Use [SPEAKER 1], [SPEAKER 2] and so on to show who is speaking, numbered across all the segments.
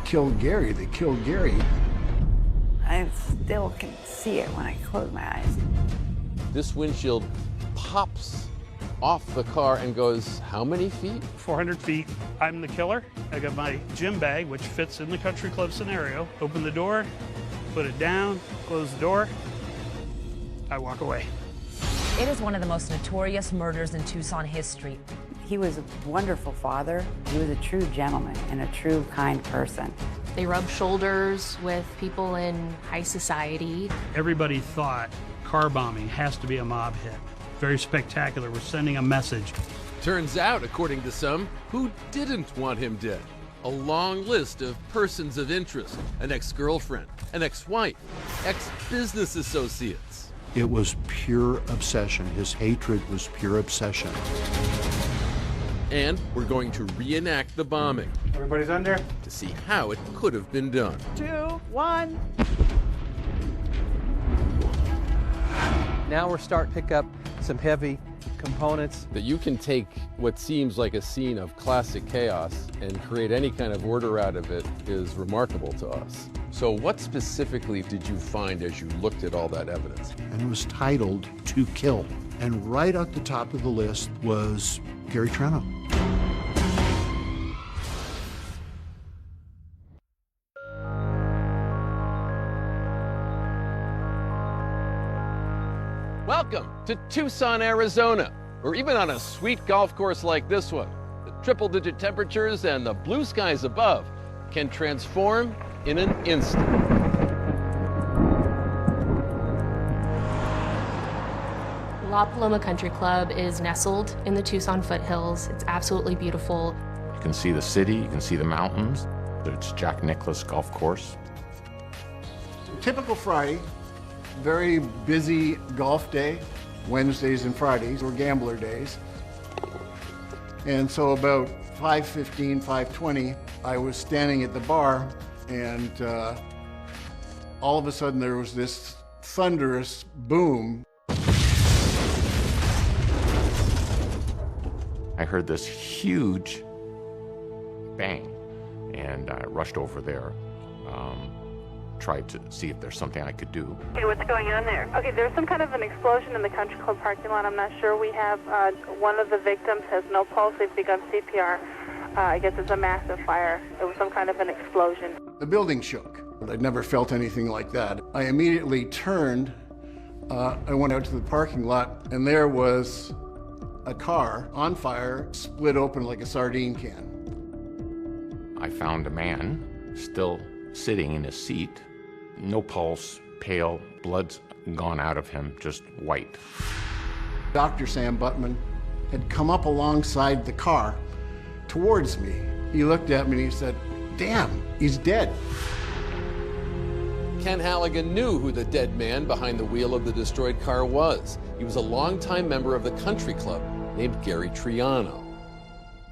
[SPEAKER 1] killed Gary, they killed Gary.
[SPEAKER 2] I still can see it when I close my eyes.
[SPEAKER 3] This windshield pops off the car and goes how many feet?
[SPEAKER 4] 400 feet. I'm the killer. I got my gym bag, which fits in the country club scenario. Open the door, put it down, close the door. I walk away.
[SPEAKER 5] It is one of the most notorious murders in Tucson history.
[SPEAKER 2] He was a wonderful father. He was a true gentleman and a true kind person.
[SPEAKER 6] They rubbed shoulders with people in high society.
[SPEAKER 4] Everybody thought car bombing has to be a mob hit. Very spectacular. We're sending a message.
[SPEAKER 3] Turns out, according to some, who didn't want him dead? A long list of persons of interest, an ex-girlfriend, an ex-wife, ex-business associates.
[SPEAKER 1] It was pure obsession. His hatred was pure obsession.
[SPEAKER 3] And we're going to reenact the bombing
[SPEAKER 4] Everybody's under.
[SPEAKER 3] to see how it could have been done.
[SPEAKER 2] 2, 1.
[SPEAKER 7] Now we're starting to pick up some heavy components.
[SPEAKER 3] That you can take what seems like a scene of classic chaos and create any kind of order out of it is remarkable to us. So what specifically did you find as you looked at all that evidence?
[SPEAKER 1] And it was titled To Kill. And right at the top of the list was Gary Triano.
[SPEAKER 3] Welcome to Tucson, Arizona, or even on a sweet golf course like this one. The triple-digit temperatures and the blue skies above can transform in an instant.
[SPEAKER 6] La Paloma Country Club is nestled in the Tucson foothills. It's absolutely beautiful.
[SPEAKER 8] You can see the city, you can see the mountains. It's Jack Nicklaus Golf Course.
[SPEAKER 1] Typical Friday, very busy golf day. Wednesdays and Fridays were gambler days. And so about 5:15, 5:20, I was standing at the bar, and all of a sudden there was this thunderous boom.
[SPEAKER 8] I heard this huge bang, and I rushed over there, tried to see if there's something I could do.
[SPEAKER 9] Okay, what's going on there? Okay, there's some kind of an explosion in the country club parking lot. I'm not sure. We have one of the victims has no pulse. They've begun CPR. I guess it's a massive fire. It was some kind of an explosion.
[SPEAKER 1] The building shook. I'd never felt anything like that. I immediately turned. I went out to the parking lot, and there was a car on fire, split open like a sardine can.
[SPEAKER 8] I found a man still sitting in his seat, no pulse, pale, blood's gone out of him, just white.
[SPEAKER 1] Dr. Sam Buttman had come up alongside the car towards me. He looked at me and he said, "Damn, he's dead."
[SPEAKER 3] Ken Halligan knew who the dead man behind the wheel of the destroyed car was. He was a longtime member of the country club named Gary Triano.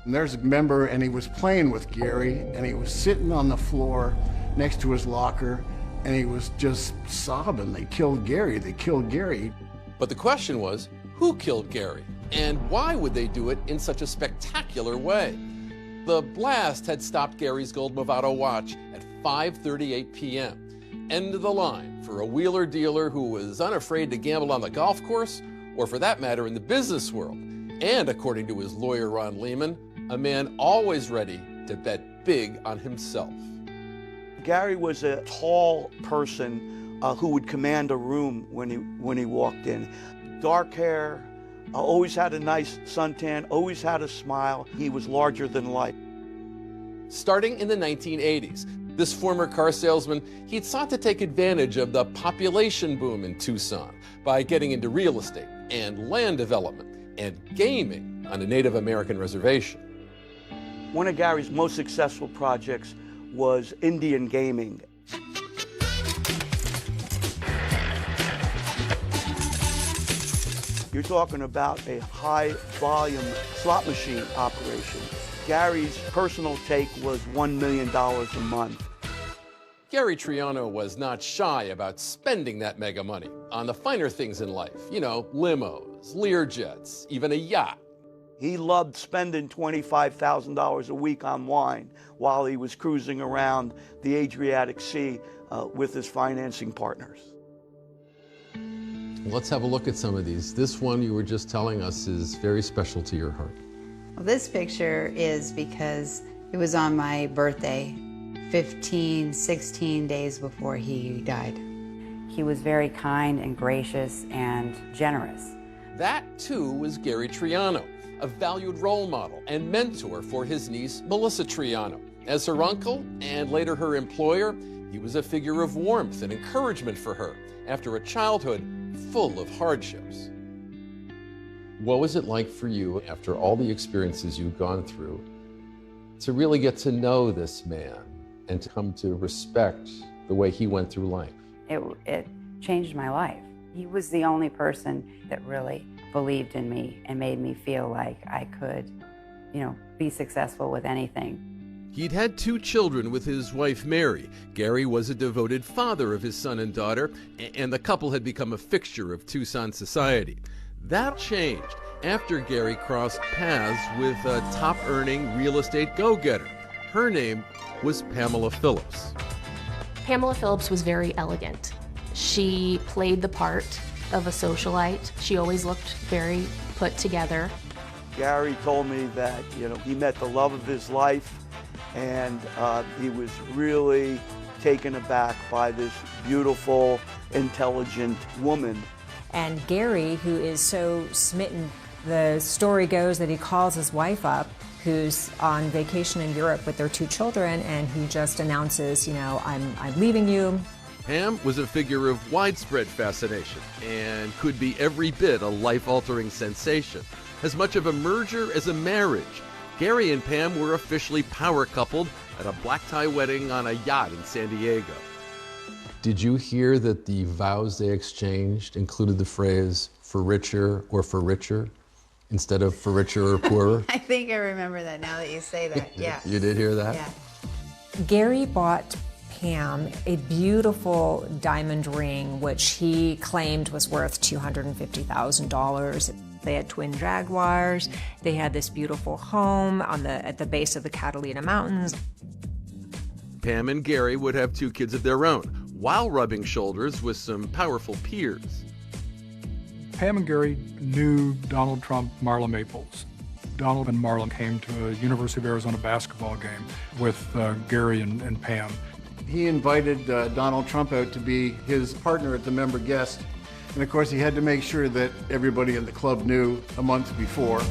[SPEAKER 1] And there's a member, and he was playing with Gary, and he was sitting on the floor next to his locker, and he was just sobbing. They killed Gary, they killed Gary.
[SPEAKER 3] But the question was, who killed Gary? And why would they do it in such a spectacular way? The blast had stopped Gary's gold Movado watch at 5:38 p.m. End of the line for a wheeler dealer who was unafraid to gamble on the golf course, or for that matter, in the business world. And according to his lawyer, Ron Lehman, a man always ready to bet big on himself.
[SPEAKER 10] Gary was a tall person who would command a room when he walked in. Dark hair, always had a nice suntan, always had a smile. He was larger than life.
[SPEAKER 3] Starting in the 1980s, this former car salesman, he'd sought to take advantage of the population boom in Tucson by getting into real estate and land development and gaming on a Native American reservation.
[SPEAKER 10] One of Gary's most successful projects was Indian gaming. You're talking about a high-volume slot machine operation. Gary's personal take was $1 million a month.
[SPEAKER 3] Gary Triano was not shy about spending that mega money on the finer things in life. You know, limos, Learjets, even a yacht.
[SPEAKER 10] He loved spending $25,000 a week on wine while he was cruising around the Adriatic Sea with his financing partners.
[SPEAKER 3] Let's have a look at some of these. This one you were just telling us is very special to your heart.
[SPEAKER 2] Well, this picture is because it was on my birthday, 16 days before he died. He was very kind and gracious and generous.
[SPEAKER 3] That, too, was Gary Triano, a valued role model and mentor for his niece, Melissa Triano. As her uncle and later her employer, he was a figure of warmth and encouragement for her after a childhood full of hardships. What was it like for you, after all the experiences you've gone through, to really get to know this man and to come to respect the way he went through life?
[SPEAKER 2] It changed my life. He was the only person that really believed in me and made me feel like I could, be successful with anything.
[SPEAKER 3] He'd had 2 children with his wife, Mary. Gary was a devoted father of his son and daughter, and the couple had become a fixture of Tucson society. That changed after Gary crossed paths with a top-earning real estate go-getter. Her name was Pamela Phillips.
[SPEAKER 6] Pamela Phillips was very elegant. She played the part of a socialite. She always looked very put together.
[SPEAKER 10] Gary told me that, he met the love of his life, and he was really taken aback by this beautiful, intelligent woman.
[SPEAKER 11] And Gary, who is so smitten, the story goes that he calls his wife up, who's on vacation in Europe with their 2 children, and he just announces, I'm leaving you.
[SPEAKER 3] Pam was a figure of widespread fascination and could be every bit a life-altering sensation. As much of a merger as a marriage, Gary and Pam were officially power-coupled at a black-tie wedding on a yacht in San Diego. Did you hear that the vows they exchanged included the phrase, for richer or for richer, instead of for richer or poorer?
[SPEAKER 2] I think I remember that now that you say that, yeah.
[SPEAKER 3] You did hear that?
[SPEAKER 2] Yeah.
[SPEAKER 11] Gary bought Pam a beautiful diamond ring, which he claimed was worth $250,000. They had twin Jaguars. They had this beautiful home at the base of the Catalina Mountains.
[SPEAKER 3] Pam and Gary would have 2 kids of their own, while rubbing shoulders with some powerful peers.
[SPEAKER 12] Pam and Gary knew Donald Trump, Marla Maples. Donald and Marla came to a University of Arizona basketball game with Gary and Pam.
[SPEAKER 1] He invited Donald Trump out to be his partner at the member guest. And of course, he had to make sure that everybody in the club knew a month before.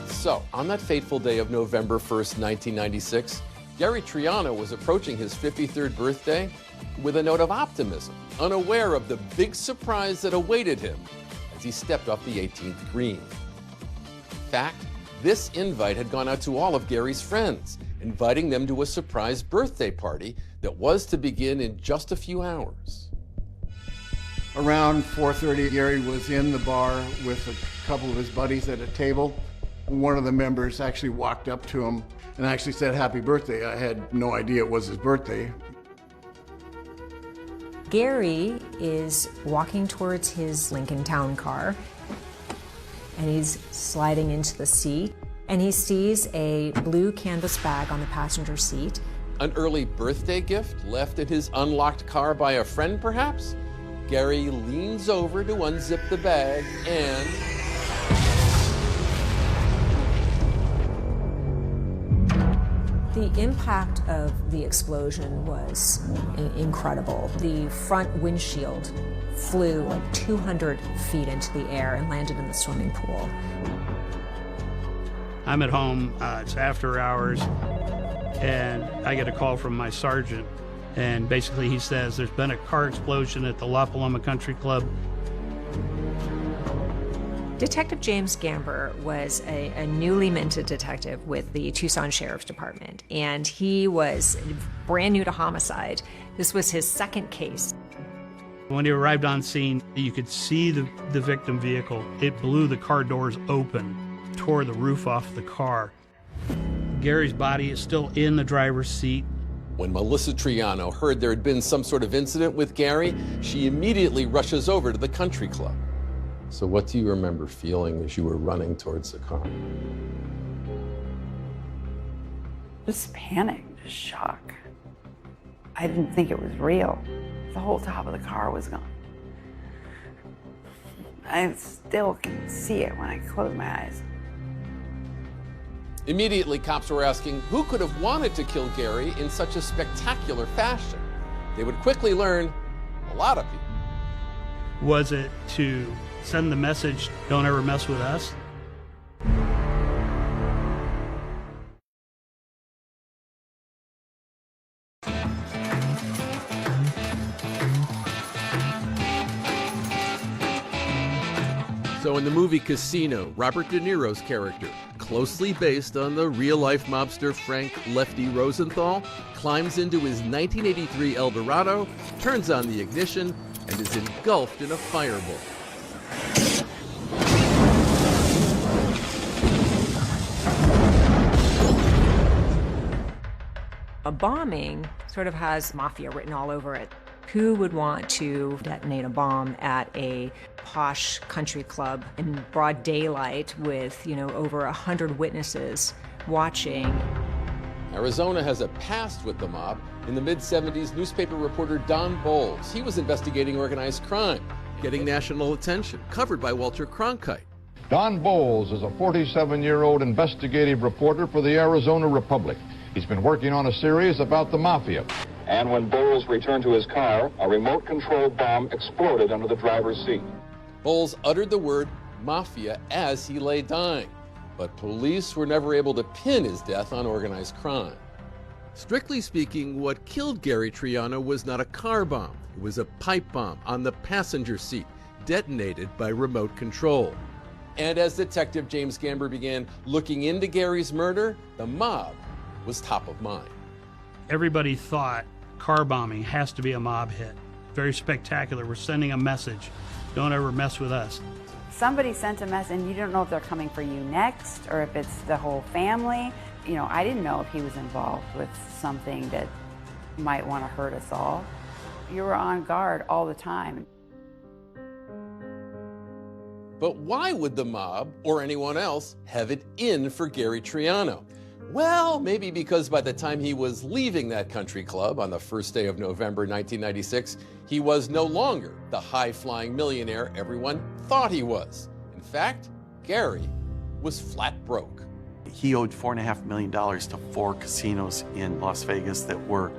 [SPEAKER 3] So, on that fateful day of November 1st, 1996, Gary Triano was approaching his 53rd birthday with a note of optimism, unaware of the big surprise that awaited him as he stepped off the 18th green. In fact, this invite had gone out to all of Gary's friends, inviting them to a surprise birthday party that was to begin in just a few hours.
[SPEAKER 1] Around 4:30, Gary was in the bar with a couple of his buddies at a table. One of the members actually walked up to him and actually said, "Happy birthday." I had no idea it was his birthday.
[SPEAKER 11] Gary is walking towards his Lincoln Town car, and he's sliding into the seat, and he sees a blue canvas bag on the passenger seat.
[SPEAKER 3] An early birthday gift left in his unlocked car by a friend, perhaps? Gary leans over to unzip the bag and...
[SPEAKER 11] The impact of the explosion was incredible. The front windshield flew like 200 feet into the air and landed in the swimming pool.
[SPEAKER 4] I'm at home, it's after hours, and I get a call from my sergeant, and basically he says there's been a car explosion at the La Paloma Country Club.
[SPEAKER 11] Detective James Gamber was a newly minted detective with the Tucson Sheriff's Department, and he was brand new to homicide. This was his second case.
[SPEAKER 4] When he arrived on scene, you could see the victim vehicle. It blew the car doors open, tore the roof off the car. Gary's body is still in the driver's seat.
[SPEAKER 3] When Melissa Triano heard there had been some sort of incident with Gary, she immediately rushes over to the country club. So what do you remember feeling as you were running towards the car?
[SPEAKER 2] Just panic, just shock. I didn't think it was real. The whole top of the car was gone. I still can see it when I close my eyes.
[SPEAKER 3] Immediately, cops were asking who could have wanted to kill Gary in such a spectacular fashion. They would quickly learn a lot of people.
[SPEAKER 4] Was it to send the message, don't ever mess with us?
[SPEAKER 3] So in the movie Casino, Robert De Niro's character, closely based on the real-life mobster Frank Lefty Rosenthal, climbs into his 1983 Eldorado, turns on the ignition, and is engulfed in a fireball.
[SPEAKER 11] A bombing sort of has mafia written all over it. Who would want to detonate a bomb at a posh country club in broad daylight with, over 100 witnesses watching?
[SPEAKER 3] Arizona has a past with the mob. In the mid-70s, newspaper reporter Don Bowles, he was investigating organized crime, getting national attention, covered by Walter Cronkite.
[SPEAKER 13] Don Bowles is a 47-year-old investigative reporter for the Arizona Republic. He's been working on a series about the mafia.
[SPEAKER 14] And when Bowles returned to his car, a remote-controlled bomb exploded under the driver's seat.
[SPEAKER 3] Bowles uttered the word mafia as he lay dying, but police were never able to pin his death on organized crime. Strictly speaking, what killed Gary Triano was not a car bomb. It was a pipe bomb on the passenger seat, detonated by remote control. And as Detective James Gamber began looking into Gary's murder, the mob was top of mind.
[SPEAKER 4] Everybody thought car bombing has to be a mob hit. Very spectacular. We're sending a message. Don't ever mess with us.
[SPEAKER 2] Somebody sent a message, and you don't know if they're coming for you next or if it's the whole family. I didn't know if he was involved with something that might want to hurt us all. You were on guard all the time.
[SPEAKER 3] But why would the mob or anyone else have it in for Gary Triano? Well, maybe because by the time he was leaving that country club on the first day of November 1996, he was no longer the high-flying millionaire everyone thought he was. In fact, Gary was flat broke.
[SPEAKER 15] He owed $4.5 million to 4 casinos in Las Vegas that were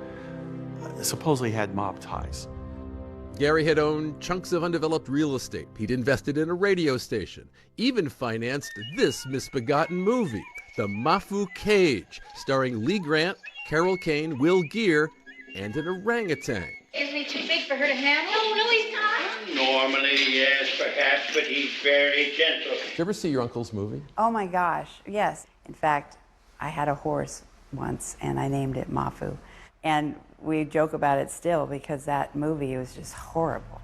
[SPEAKER 15] supposedly had mob ties.
[SPEAKER 3] Gary had owned chunks of undeveloped real estate. He'd invested in a radio station, even financed this misbegotten movie, The Mafu Cage, starring Lee Grant, Carol Kane, Will Geer, and an orangutan.
[SPEAKER 16] Isn't he too big for her to handle? No, he's not.
[SPEAKER 17] Normally, yes, perhaps, but he's very gentle.
[SPEAKER 3] Did you ever see your uncle's movie?
[SPEAKER 2] Oh my gosh, yes. In fact, I had a horse once and I named it Mafu. And we joke about it still because that movie was just horrible.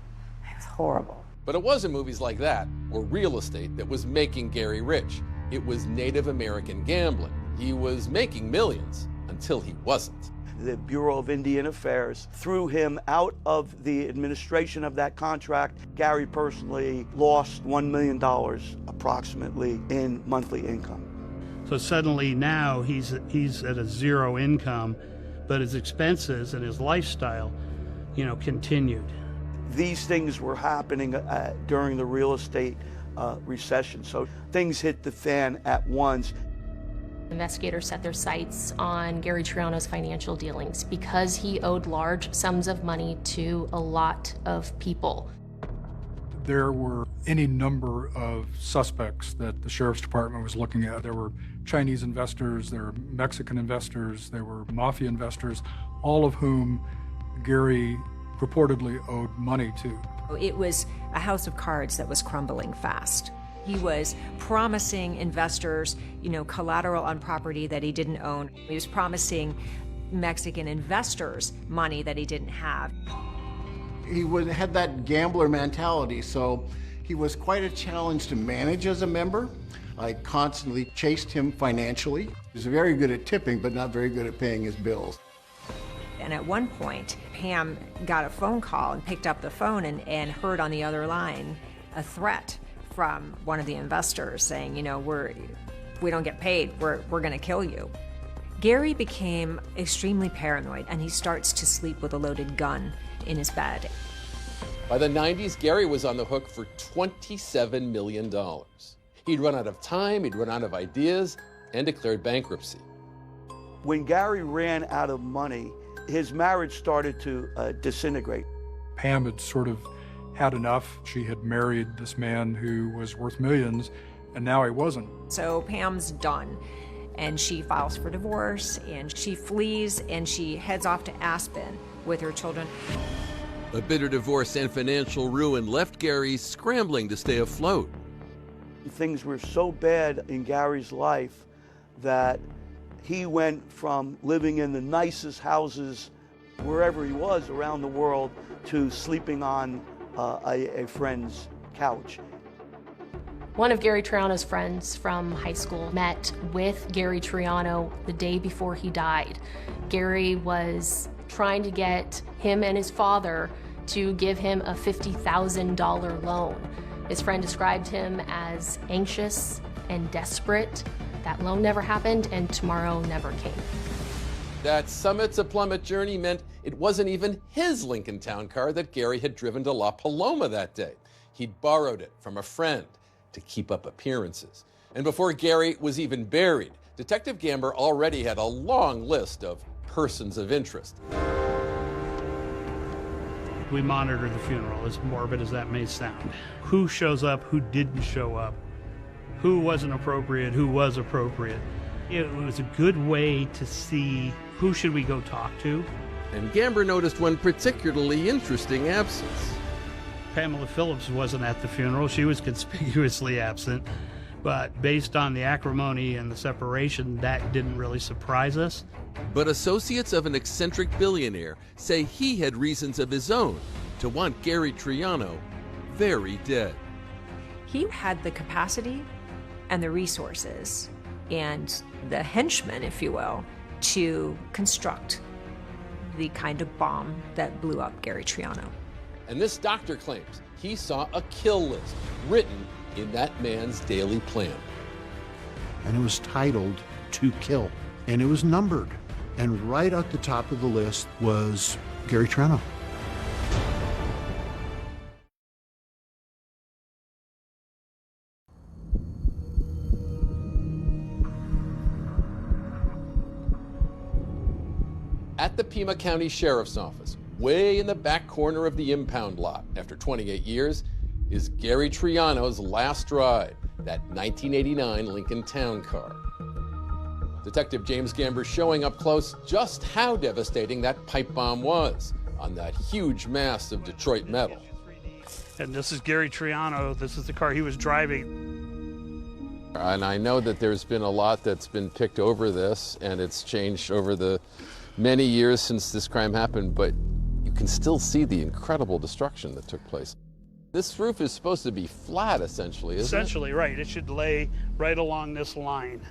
[SPEAKER 2] It was horrible.
[SPEAKER 3] But it wasn't movies like that or real estate that was making Gary rich. It was Native American gambling. He was making millions until he wasn't.
[SPEAKER 10] The Bureau of Indian Affairs threw him out of the administration of that contract. Gary personally lost $1 million approximately in monthly income.
[SPEAKER 4] So suddenly now he's at a zero income, but his expenses and his lifestyle, continued.
[SPEAKER 10] These things were happening during the real estate recession, so things hit the fan at once.
[SPEAKER 6] Investigators set their sights on Gary Triano's financial dealings because he owed large sums of money to a lot of people.
[SPEAKER 12] There were any number of suspects that the Sheriff's Department was looking at. There were Chinese investors, there were Mexican investors, there were mafia investors, all of whom Gary reportedly owed money to.
[SPEAKER 11] It was a house of cards that was crumbling fast. He was promising investors, collateral on property that he didn't own. He was promising Mexican investors money that he didn't have.
[SPEAKER 1] He had that gambler mentality, so he was quite a challenge to manage as a member. I constantly chased him financially. He was very good at tipping, but not very good at paying his bills.
[SPEAKER 11] And at one point, Pam got a phone call and picked up the phone and heard on the other line a threat from one of the investors saying, you know, we don't get paid, we're going to kill you. Gary became extremely paranoid, and he starts to sleep with a loaded gun in his bed.
[SPEAKER 3] By the 90s, Gary was on the hook for $27 million. He'd run out of time, he'd run out of ideas, and declared bankruptcy.
[SPEAKER 10] When Gary ran out of money, his marriage started to disintegrate.
[SPEAKER 12] Pam had sort of had enough. She had married this man who was worth millions, and now he wasn't.
[SPEAKER 11] So Pam's done, and she files for divorce, and she flees, and she heads off to Aspen with her children.
[SPEAKER 3] A bitter divorce and financial ruin left Gary scrambling to stay afloat.
[SPEAKER 10] Things were so bad in Gary's life that he went from living in the nicest houses wherever he was around the world to sleeping on a friend's couch.
[SPEAKER 6] One of Gary Triano's friends from high school met with Gary Triano the day before he died. Gary was trying to get him and his father to give him a $50,000 loan. His friend described him as anxious and desperate. That loan never happened, and tomorrow never came.
[SPEAKER 3] That summit to plummet journey meant it wasn't even his Lincoln Town Car that Gary had driven to La Paloma that day. He'd borrowed it from a friend to keep up appearances. And before Gary was even buried, Detective Gamber already had a long list of persons of interest.
[SPEAKER 4] We monitor the funeral, as morbid as that may sound. Who shows up, who didn't show up, who wasn't appropriate, who was appropriate. It was a good way to see who should we go talk to.
[SPEAKER 3] And Gamber noticed one particularly interesting absence.
[SPEAKER 4] Pamela Phillips wasn't at the funeral. She was conspicuously absent. But based on the acrimony and the separation, that didn't really surprise us.
[SPEAKER 3] But associates of an eccentric billionaire say he had reasons of his own to want Gary Triano very dead.
[SPEAKER 11] He had the capacity and the resources and the henchmen, if you will, to construct the kind of bomb that blew up Gary Triano.
[SPEAKER 3] And this doctor claims he saw a kill list written in that man's daily plan.
[SPEAKER 18] And it was titled "To Kill," and it was numbered. And right at the top of the list was Gary Triano.
[SPEAKER 3] At the Pima County Sheriff's Office, way in the back corner of the impound lot, after 28 years, is Gary Triano's last ride, that 1989 Lincoln Town Car. Detective James Gamber showing up close just how devastating that pipe bomb was on that huge mass of Detroit metal.
[SPEAKER 4] And this is Gary Triano. This is the car he was driving.
[SPEAKER 3] And I know that there's been a lot that's been picked over this, and it's changed over the many years since this crime happened, but you can still see the incredible destruction that took place. This roof is supposed to be flat, essentially, isn't it?
[SPEAKER 4] Essentially, right. It should lay right along this line.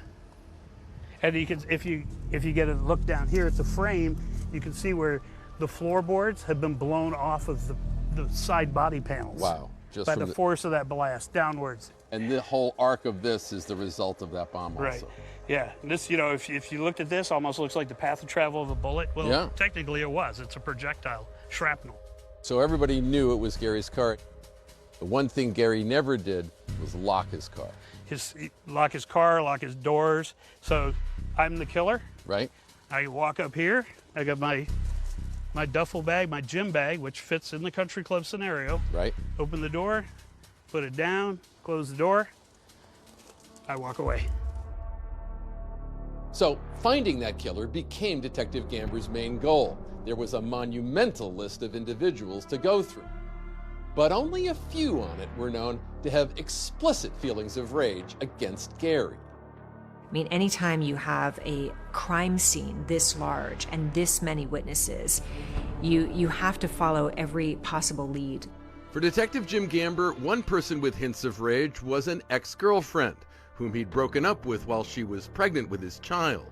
[SPEAKER 4] And you can, if you get a look down here at the frame, you can see where the floorboards have been blown off of the side body panels.
[SPEAKER 3] Wow. Just
[SPEAKER 4] by the force of that blast downwards.
[SPEAKER 3] And the whole arc of this is the result of that bomb also.
[SPEAKER 4] Right. Yeah. This, you know, if you looked at this, almost looks like the path of travel of a bullet. Well,
[SPEAKER 3] yeah.
[SPEAKER 4] Technically it was. It's a projectile, shrapnel.
[SPEAKER 3] So everybody knew it was Gary's car. The one thing Gary never did was lock his car.
[SPEAKER 4] Lock his car, lock his doors. So I'm the killer.
[SPEAKER 3] Right.
[SPEAKER 4] I walk up here. I got my duffel bag, my gym bag, which fits in the country club scenario.
[SPEAKER 3] Right.
[SPEAKER 4] Open the door, put it down, close the door. I walk away.
[SPEAKER 3] So finding that killer became Detective Gamber's main goal. There was a monumental list of individuals to go through. But only a few on it were known to have explicit feelings of rage against Gary.
[SPEAKER 11] I mean, anytime you have a crime scene this large and this many witnesses, you have to follow every possible lead.
[SPEAKER 3] For Detective Jim Gamber, one person with hints of rage was an ex-girlfriend whom he'd broken up with while she was pregnant with his child.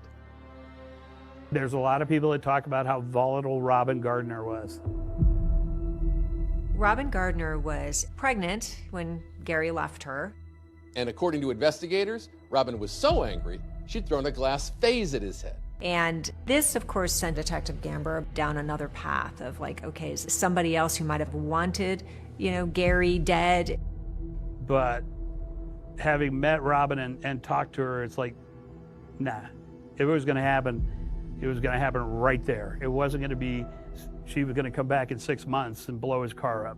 [SPEAKER 4] There's a lot of people that talk about how volatile Robin Gardner was.
[SPEAKER 11] Robin Gardner was pregnant when Gary left her.
[SPEAKER 3] And according to investigators, Robin was so angry, she'd thrown a glass vase at his head.
[SPEAKER 11] And this, of course, sent Detective Gamber down another path of like, okay, is this somebody else who might have wanted, Gary dead?
[SPEAKER 4] But having met Robin and talked to her, it's like, nah. If it was going to happen, it was going to happen right there. It wasn't going to be, she was going to come back in 6 months and blow his car up.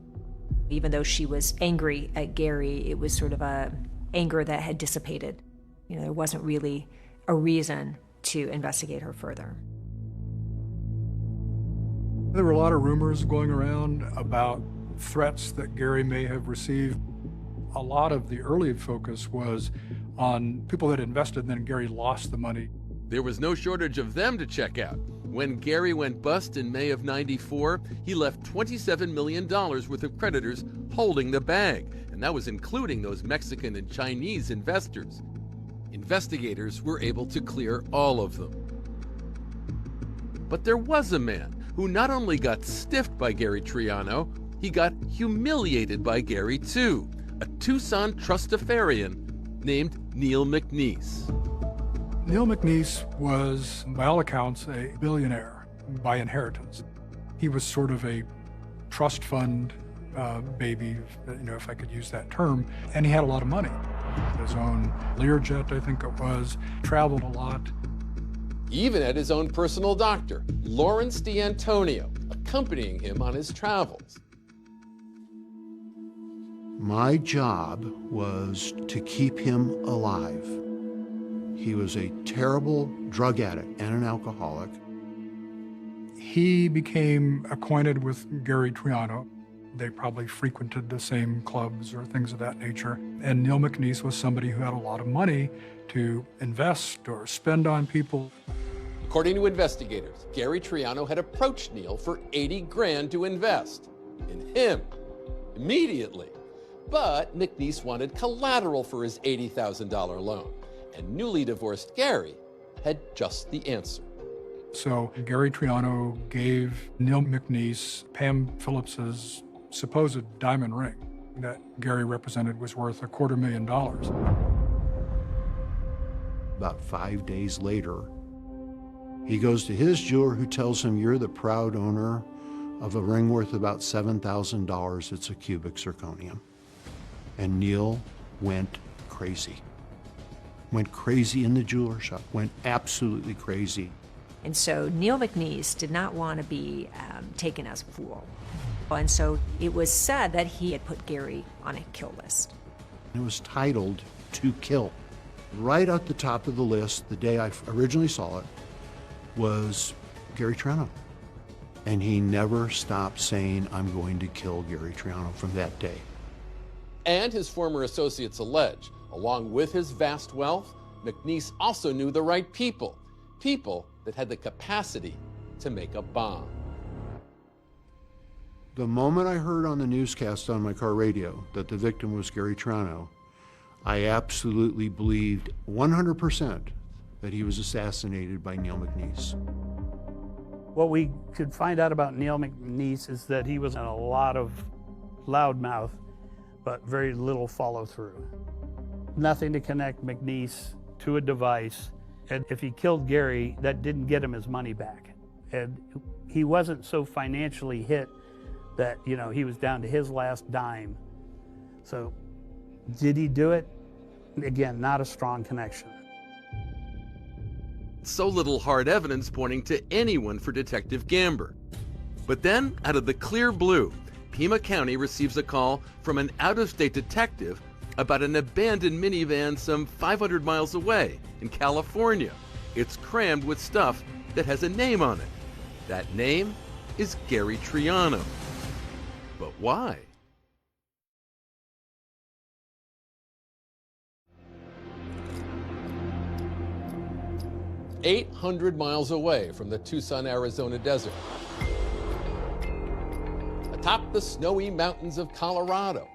[SPEAKER 11] Even though she was angry at Gary, it was sort of a anger that had dissipated. There wasn't really a reason to investigate her further.
[SPEAKER 12] There were a lot of rumors going around about threats that Gary may have received. A lot of the early focus was on people that invested, and then Gary lost the money.
[SPEAKER 3] There was no shortage of them to check out. When Gary went bust in May of '94, he left $27 million worth of creditors holding the bag, and that was including those Mexican and Chinese investors. Investigators were able to clear all of them. But there was a man who not only got stiffed by Gary Triano, he got humiliated by Gary too, a Tucson trustafarian named Neil McNeese.
[SPEAKER 12] Neil McNeese was, by all accounts, a billionaire by inheritance. He was sort of a trust fund baby, if I could use that term, and he had a lot of money. His own Learjet, I think it was, traveled a lot.
[SPEAKER 3] He even had his own personal doctor, Lawrence D'Antonio, accompanying him on his travels.
[SPEAKER 18] My job was to keep him alive. He was a terrible drug addict and an alcoholic.
[SPEAKER 12] He became acquainted with Gary Triano. They probably frequented the same clubs or things of that nature. And Neil McNeese was somebody who had a lot of money to invest or spend on people.
[SPEAKER 3] According to investigators, Gary Triano had approached Neil for $80 grand to invest in him immediately. But McNeese wanted collateral for his $80,000 loan, and newly divorced Gary had just the answer.
[SPEAKER 12] So Gary Triano gave Neil McNeese Pam Phillips's supposed diamond ring that Gary represented was worth $250,000.
[SPEAKER 18] About 5 days later, he goes to his jeweler who tells him, "You're the proud owner of a ring worth about $7,000. It's a cubic zirconium." And Neil went crazy. Went crazy in the jeweler shop, went absolutely crazy.
[SPEAKER 11] And so Neil McNeese did not want to be taken as a fool. And so it was said that he had put Gary on a kill list.
[SPEAKER 18] It was titled "To Kill." Right at the top of the list, the day I originally saw it, was Gary Triano. And he never stopped saying, "I'm going to kill Gary Triano," from that day.
[SPEAKER 3] And his former associates allege, along with his vast wealth, McNeese also knew the right people, people that had the capacity to make a bomb.
[SPEAKER 18] The moment I heard on the newscast on my car radio that the victim was Gary Triano, I absolutely believed 100% that he was assassinated by Neil McNeese.
[SPEAKER 4] What we could find out about Neil McNeese is that he was in a lot of loudmouth, but very little follow through. Nothing to connect McNeese to a device. And if he killed Gary, that didn't get him his money back. And he wasn't so financially hit that, he was down to his last dime. So did he do it? Again, not a strong connection.
[SPEAKER 3] So little hard evidence pointing to anyone for Detective Gamber. But then, out of the clear blue, Pima County receives a call from an out-of-state detective about an abandoned minivan some 500 miles away in California. It's crammed with stuff that has a name on it. That name is Gary Triano. But why? "800 miles away from the Tucson, Arizona desert, atop the snowy mountains of Colorado,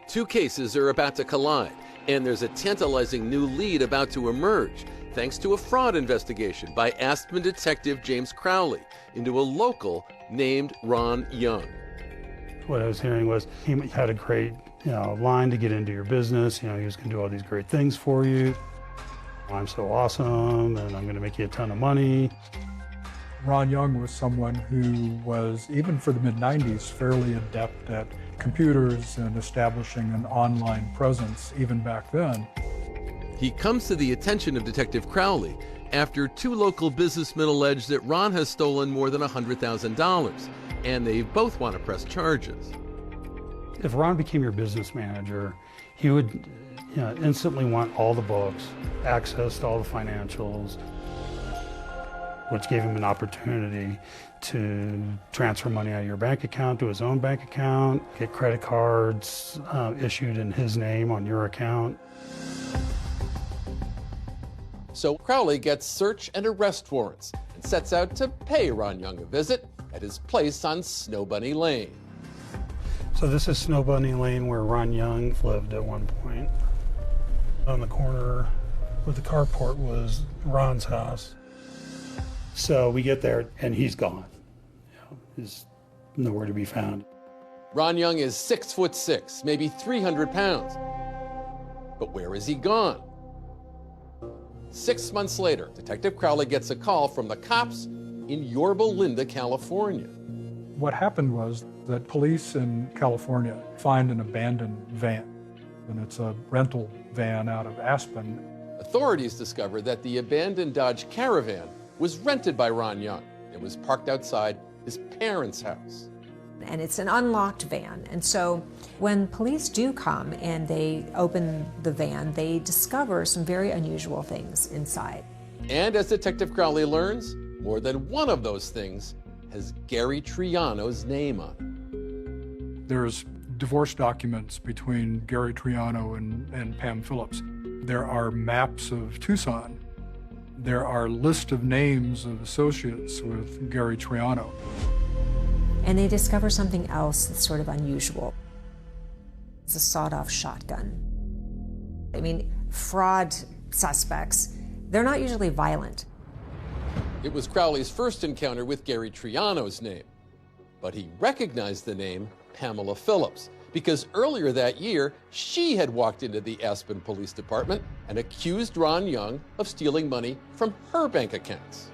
[SPEAKER 3] two cases are about to collide, and there's a tantalizing new lead about to emerge thanks to a fraud investigation by Aspen detective James Crowley into a local named Ron Young.
[SPEAKER 4] What I was hearing was he had a great line to get into your business. He was going to do all these great things for you. I'm so awesome, and I'm going to make you a ton of money.
[SPEAKER 12] Ron Young was someone who was, even for the mid-90s, fairly adept at computers and establishing an online presence even back then.
[SPEAKER 3] He comes to the attention of Detective Crowley after two local businessmen allege that Ron has stolen more than $100,000, and they both want to press charges.
[SPEAKER 4] If Ron became your business manager, he would instantly want all the books, access to all the financials, which gave him an opportunity to transfer money out of your bank account to his own bank account, get credit cards issued in his name on your account.
[SPEAKER 3] So Crowley gets search and arrest warrants and sets out to pay Ron Young a visit at his place on Snow Bunny Lane.
[SPEAKER 4] So this is Snow Bunny Lane, where Ron Young lived at one point. On the corner where the carport was Ron's house. So we get there and he's gone. He's nowhere to be found.
[SPEAKER 3] Ron Young is 6'6", maybe 300 pounds. But where is he gone? 6 months later, Detective Crowley gets a call from the cops in Yorba Linda, California.
[SPEAKER 12] What happened was that police in California find an abandoned van, and it's a rental van out of Aspen.
[SPEAKER 3] Authorities discover that the abandoned Dodge Caravan was rented by Ron Young. It was parked outside his parents' house.
[SPEAKER 11] And it's an unlocked van. And so when police do come and they open the van, they discover some very unusual things inside.
[SPEAKER 3] And as Detective Crowley learns, more than one of those things has Gary Triano's name on it.
[SPEAKER 12] There's divorce documents between Gary Triano and Pam Phillips. There are maps of Tucson. There are lists of names of associates with Gary Triano.
[SPEAKER 11] And they discover something else that's sort of unusual. It's a sawed-off shotgun. I mean, fraud suspects, they're not usually violent.
[SPEAKER 3] It was Crowley's first encounter with Gary Triano's name, but he recognized the name Pamela Phillips because earlier that year, she had walked into the Aspen Police Department and accused Ron Young of stealing money from her bank accounts.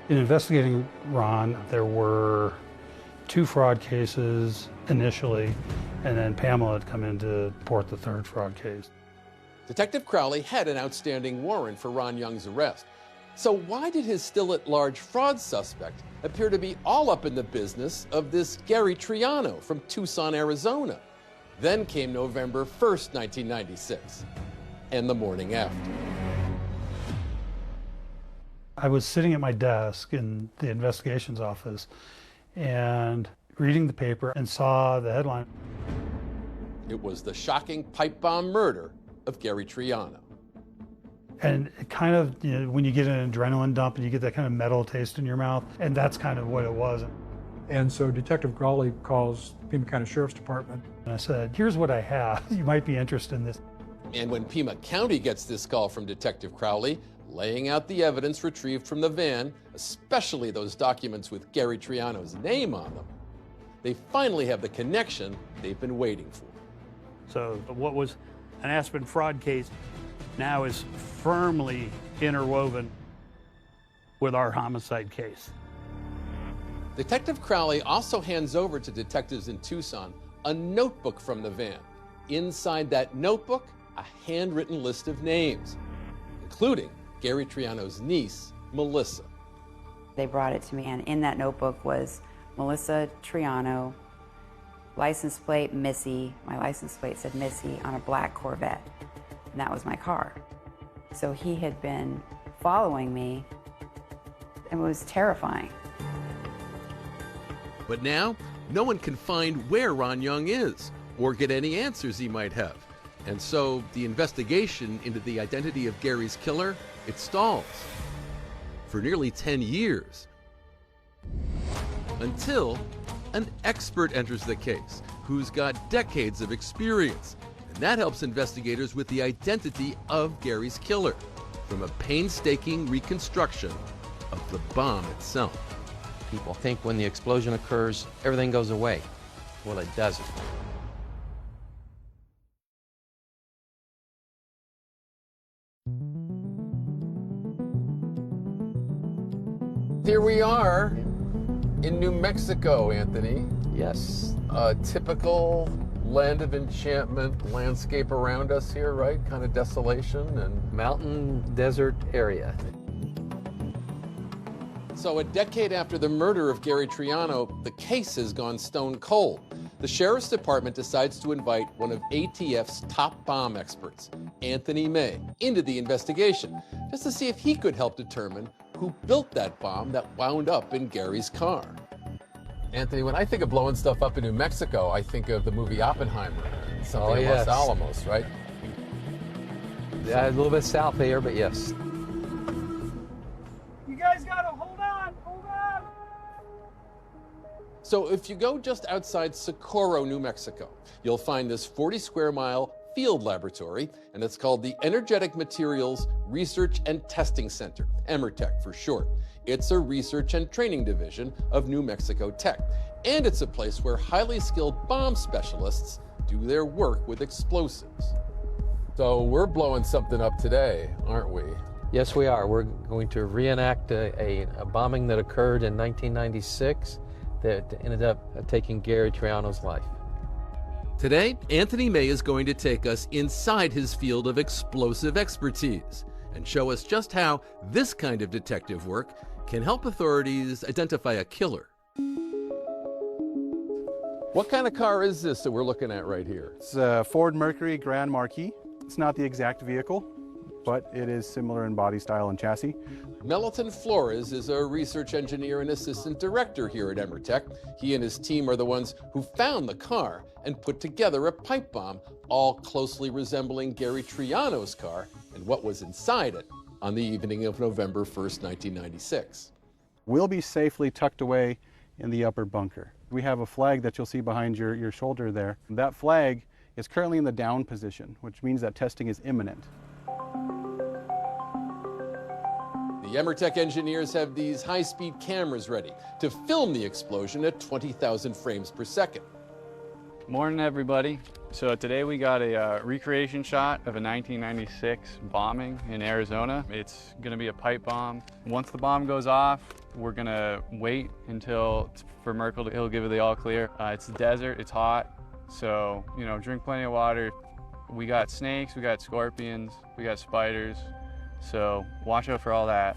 [SPEAKER 4] In investigating Ron, there were 2 fraud cases initially, and then Pamela had come in to report the 3rd fraud case.
[SPEAKER 3] Detective Crowley had an outstanding warrant for Ron Young's arrest. So why did his still-at-large fraud suspect appear to be all up in the business of this Gary Triano from Tucson, Arizona? Then came November 1st, 1996, and the morning after.
[SPEAKER 4] I was sitting at my desk in the investigations office and reading the paper and saw the headline.
[SPEAKER 3] It was the shocking pipe bomb murder of Gary Triano.
[SPEAKER 4] And it kind of, when you get an adrenaline dump and you get that kind of metal taste in your mouth, and that's kind of what it was.
[SPEAKER 12] And so Detective Crowley calls Pima County Sheriff's Department.
[SPEAKER 4] And I said, here's what I have. You might be interested in this.
[SPEAKER 3] And when Pima County gets this call from Detective Crowley, laying out the evidence retrieved from the van, especially those documents with Gary Triano's name on them, they finally have the connection they've been waiting for.
[SPEAKER 4] So what was an Aspen fraud case now is firmly interwoven with our homicide case.
[SPEAKER 3] Detective Crowley also hands over to detectives in Tucson a notebook from the van. Inside that notebook, a handwritten list of names, including Gary Triano's niece, Melissa.
[SPEAKER 2] They brought it to me, and in that notebook was Melissa Triano, license plate Missy. My license plate said Missy on a black Corvette, and that was my car. So he had been following me, and it was terrifying.
[SPEAKER 3] But now, no one can find where Ron Young is or get any answers he might have. And so the investigation into the identity of Gary's killer, it stalls for nearly 10 years. Until an expert enters the case who's got decades of experience. And that helps investigators with the identity of Gary's killer from a painstaking reconstruction of the bomb itself.
[SPEAKER 19] People think when the explosion occurs, everything goes away. Well, it doesn't.
[SPEAKER 3] Here we are in New Mexico, Anthony.
[SPEAKER 19] Yes.
[SPEAKER 3] A typical land of enchantment landscape around us here, right? Kind of desolation and
[SPEAKER 19] mountain desert area.
[SPEAKER 3] So a decade after the murder of Gary Triano, the case has gone stone cold. The Sheriff's Department decides to invite one of ATF's top bomb experts, Anthony May, into the investigation, just to see if he could help determine who built that bomb that wound up in Gary's car. Anthony, when I think of blowing stuff up in New Mexico, I think of the movie Oppenheimer, something in Los Alamos, right?
[SPEAKER 19] Yeah, a little bit south here, but yes.
[SPEAKER 20] You guys gotta hold on, hold on.
[SPEAKER 3] So if you go just outside Socorro, New Mexico, you'll find this 40-square-mile field laboratory, and it's called the Energetic Materials Research and Testing Center, EMERTEC for short. It's a research and training division of New Mexico Tech, and it's a place where highly skilled bomb specialists do their work with explosives. So we're blowing something up today, aren't we?
[SPEAKER 19] Yes, we are. We're going to reenact a bombing that occurred in 1996 that ended up taking Gary Triano's life.
[SPEAKER 3] Today, Anthony May is going to take us inside his field of explosive expertise and show us just how this kind of detective work can help authorities identify a killer. What kind of car is this that we're looking at right here?
[SPEAKER 21] It's a Ford Mercury Grand Marquis. It's not the exact vehicle, but it is similar in body style and chassis.
[SPEAKER 3] Melton Flores is a research engineer and assistant director here at EMERTEC. He and his team are the ones who found the car and put together a pipe bomb, all closely resembling Gary Triano's car and what was inside it on the evening of November 1st, 1996.
[SPEAKER 21] Will be safely tucked away in the upper bunker. We have a flag that you'll see behind your shoulder there. That flag is currently in the down position, which means that testing is imminent.
[SPEAKER 3] The EMERTEC engineers have these high-speed cameras ready to film the explosion at 20,000 frames per second.
[SPEAKER 22] Morning, everybody. So today we got a recreation shot of a 1996 bombing in Arizona. It's gonna be a pipe bomb. Once the bomb goes off, we're gonna wait until for Merkel he'll give it the all clear. It's the desert, it's hot, so drink plenty of water. We got snakes, we got scorpions, we got spiders, so watch out for all that.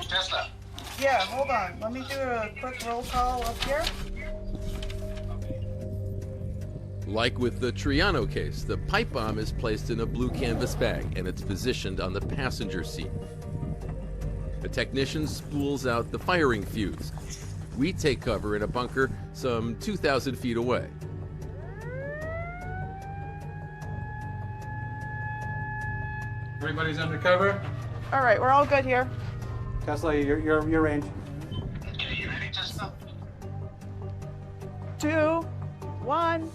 [SPEAKER 20] Tesla. Yeah, hold on. Let me do a quick roll call up here.
[SPEAKER 3] Like with the Triano case, the pipe bomb is placed in a blue canvas bag and it's positioned on the passenger seat. The technician spools out the firing fuse. We take cover in a bunker some 2,000 feet away.
[SPEAKER 21] Everybody's under cover?
[SPEAKER 20] All right, we're all good here.
[SPEAKER 21] Tesla, your range.
[SPEAKER 20] Okay, you ready, Tesla? 2, 1.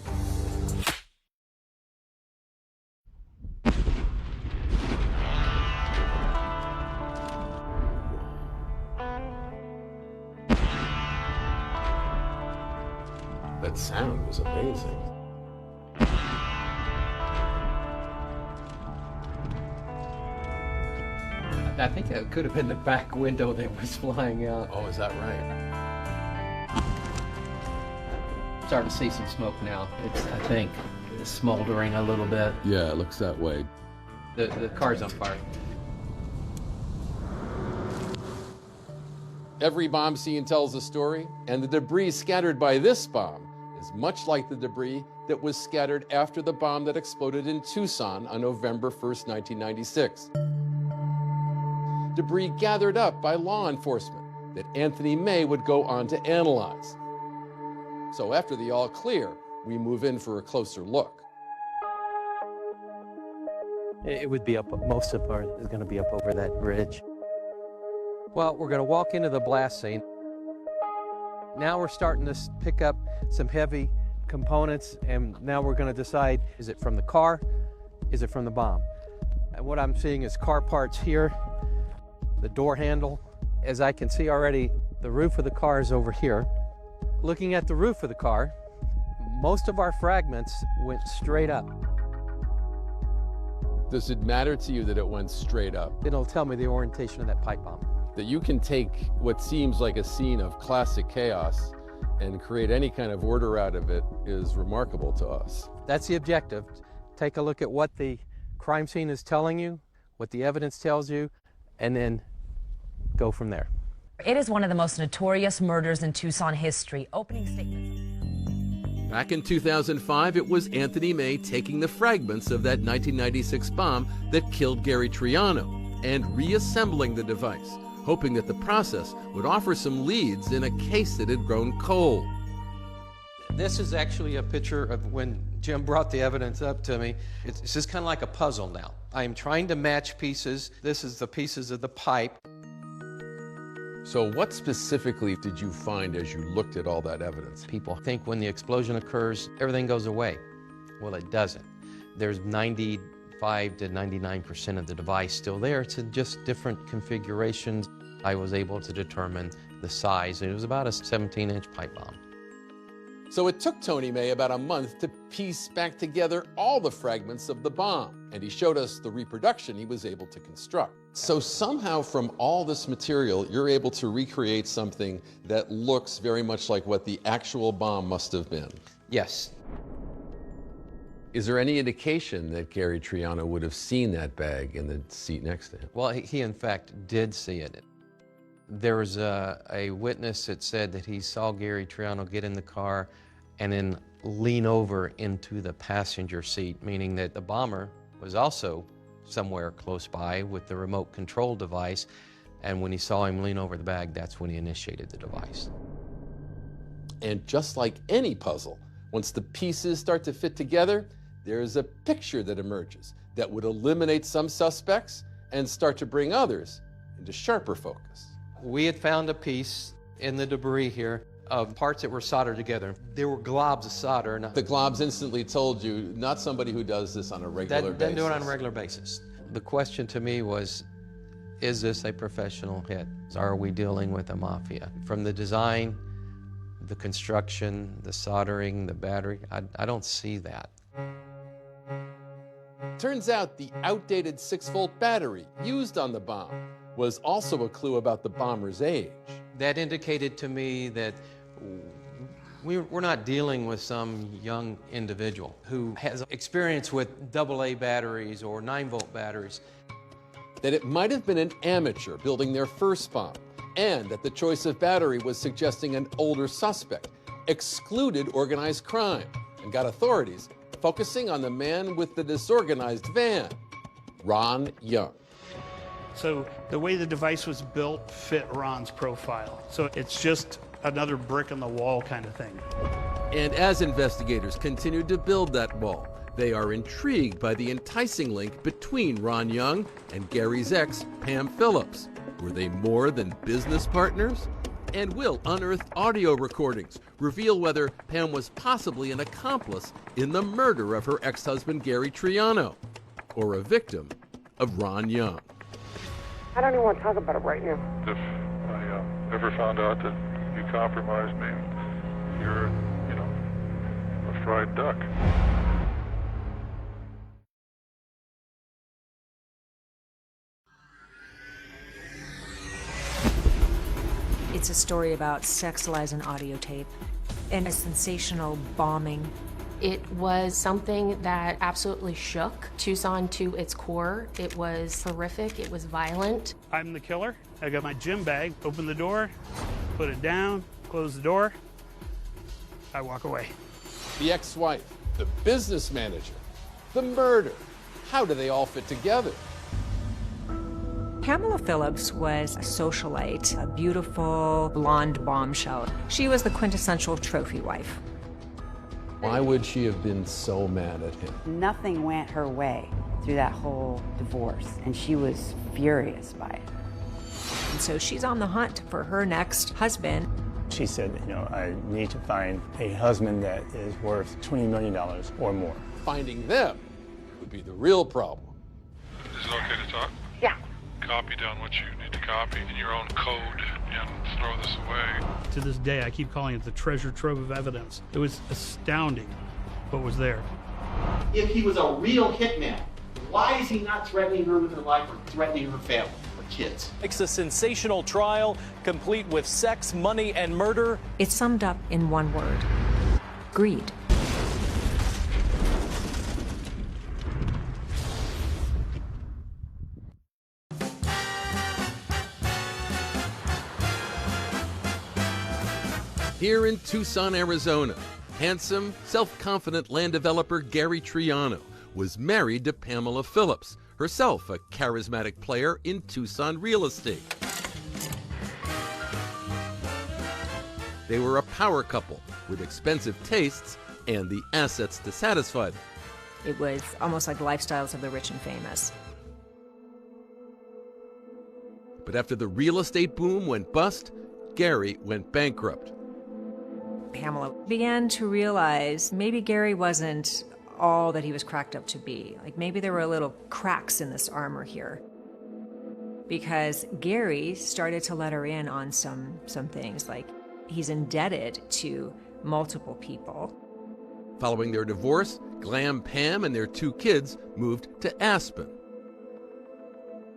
[SPEAKER 3] That sound was amazing.
[SPEAKER 19] I think it could have been the back window that was flying out.
[SPEAKER 3] Oh, is that right?
[SPEAKER 19] Starting to see some smoke now. I think, it's smoldering a little bit.
[SPEAKER 3] Yeah, it looks that way.
[SPEAKER 19] The car's on fire.
[SPEAKER 3] Every bomb scene tells a story, and the debris scattered by this bomb is much like the debris that was scattered after the bomb that exploded in Tucson on November 1st, 1996. Debris gathered up by law enforcement that Anthony May would go on to analyze. So after the all clear, we move in for a closer look.
[SPEAKER 19] It would be up, most of it is going to be up over that bridge. Well, we're going to walk into the blast scene. Now we're starting to pick up some heavy components, and now we're going to decide, is it from the car? Is it from the bomb? And what I'm seeing is car parts here, the door handle. As I can see already, the roof of the car is over here. Looking at the roof of the car, most of our fragments went straight up.
[SPEAKER 3] Does it matter to you that it went straight up?
[SPEAKER 19] It'll tell me the orientation of that pipe bomb.
[SPEAKER 3] That you can take what seems like a scene of classic chaos and create any kind of order out of it is remarkable to us.
[SPEAKER 19] That's the objective. Take a look at what the crime scene is telling you, what the evidence tells you, and then go from there.
[SPEAKER 5] It is one of the most notorious murders in Tucson history. Opening statements.
[SPEAKER 3] Back in 2005, it was Anthony May taking the fragments of that 1996 bomb that killed Gary Triano and reassembling the device, hoping that the process would offer some leads in a case that had grown cold.
[SPEAKER 19] This is actually a picture of when Jim brought the evidence up to me. It's just kind of like a puzzle now. I am trying to match pieces. This is the pieces of the pipe.
[SPEAKER 3] So what specifically did you find as you looked at all that evidence?
[SPEAKER 19] People think when the explosion occurs, everything goes away. Well, it doesn't. There's 95 to 99% of the device still there. It's in just different configurations. I was able to determine the size. It was about a 17-inch pipe bomb.
[SPEAKER 3] So it took Tony May about a month to piece back together all the fragments of the bomb, and he showed us the reproduction he was able to construct. So somehow from all this material, you're able to recreate something that looks very much like what the actual bomb must have been.
[SPEAKER 19] Yes.
[SPEAKER 3] Is there any indication that Gary Triano would have seen that bag in the seat next to him?
[SPEAKER 19] Well, he in fact did see it. There was a witness that said that he saw Gary Triano get in the car and then lean over into the passenger seat, meaning that the bomber was also somewhere close by with the remote control device, and when he saw him lean over the bag, that's when he initiated the device.
[SPEAKER 3] And just like any puzzle, once the pieces start to fit together, there's a picture that emerges that would eliminate some suspects and start to bring others into sharper focus.
[SPEAKER 19] We had found a piece in the debris here of parts that were soldered together. There were globs of solder.
[SPEAKER 3] The globs instantly told you, not somebody who does this on a regular basis.
[SPEAKER 19] Doesn't do it on a regular basis. The question to me was, is this a professional hit? Are we dealing with a mafia? From the design, the construction, the soldering, the battery, I don't see that.
[SPEAKER 3] Turns out the outdated 6-volt battery used on the bomb was also a clue about the bomber's age.
[SPEAKER 19] That indicated to me that we're not dealing with some young individual who has experience with AA batteries or 9-volt batteries.
[SPEAKER 3] That it might have been an amateur building their first bomb, and that the choice of battery was suggesting an older suspect, excluded organized crime, and got authorities focusing on the man with the disorganized van, Ron Young.
[SPEAKER 4] So the way the device was built fit Ron's profile. So it's just another brick in the wall kind of thing.
[SPEAKER 3] And as investigators continued to build that wall, they are intrigued by the enticing link between Ron Young and Gary's ex, Pam Phillips. Were they more than business partners? And will unearthed audio recordings reveal whether Pam was possibly an accomplice in the murder of her ex-husband Gary Triano, or a victim of Ron Young?
[SPEAKER 7] I don't even want to talk about it right now.
[SPEAKER 23] If I ever found out that you compromised me, you're, a fried duck.
[SPEAKER 11] It's a story about sex, lies, and audio tape, and a sensational bombing.
[SPEAKER 6] It was something that absolutely shook Tucson to its core. It was horrific, it was violent.
[SPEAKER 4] I'm the killer. I got my gym bag, open the door, put it down, close the door, I walk away.
[SPEAKER 3] The ex-wife, the business manager, the murder. How do they all fit together?
[SPEAKER 11] Pamela Phillips was a socialite, a beautiful blonde bombshell. She was the quintessential trophy wife.
[SPEAKER 3] Why would she have been so mad at him?
[SPEAKER 2] Nothing went her way through that whole divorce, and she was furious by it.
[SPEAKER 11] And so she's on the hunt for her next husband.
[SPEAKER 24] She said, I need to find a husband that is worth $20 million or more.
[SPEAKER 3] Finding them would be the real problem.
[SPEAKER 23] Is it okay to talk?
[SPEAKER 7] Yeah.
[SPEAKER 23] Copy down what you need to copy in your own code and throw this away.
[SPEAKER 4] To this day, I keep calling it the treasure trove of evidence. It was astounding what was there.
[SPEAKER 25] If he was a real hitman,
[SPEAKER 8] Why is he not threatening her with her life or threatening her family or kids?
[SPEAKER 9] It's a sensational trial, complete with sex, money, and murder.
[SPEAKER 11] It's summed up in one word: greed.
[SPEAKER 3] Here in Tucson, Arizona, handsome, self-confident land developer Gary Triano was married to Pamela Phillips, herself a charismatic player in Tucson real estate. They were a power couple with expensive tastes and the assets to satisfy them.
[SPEAKER 11] It was almost like the lifestyles of the rich and famous.
[SPEAKER 3] But after the real estate boom went bust, Gary went bankrupt.
[SPEAKER 11] Pamela began to realize maybe Gary wasn't all that he was cracked up to be. Like maybe there were little cracks in this armor here. Because Gary started to let her in on some things, like he's indebted to multiple people.
[SPEAKER 3] Following their divorce, Glam Pam and their 2 kids moved to Aspen.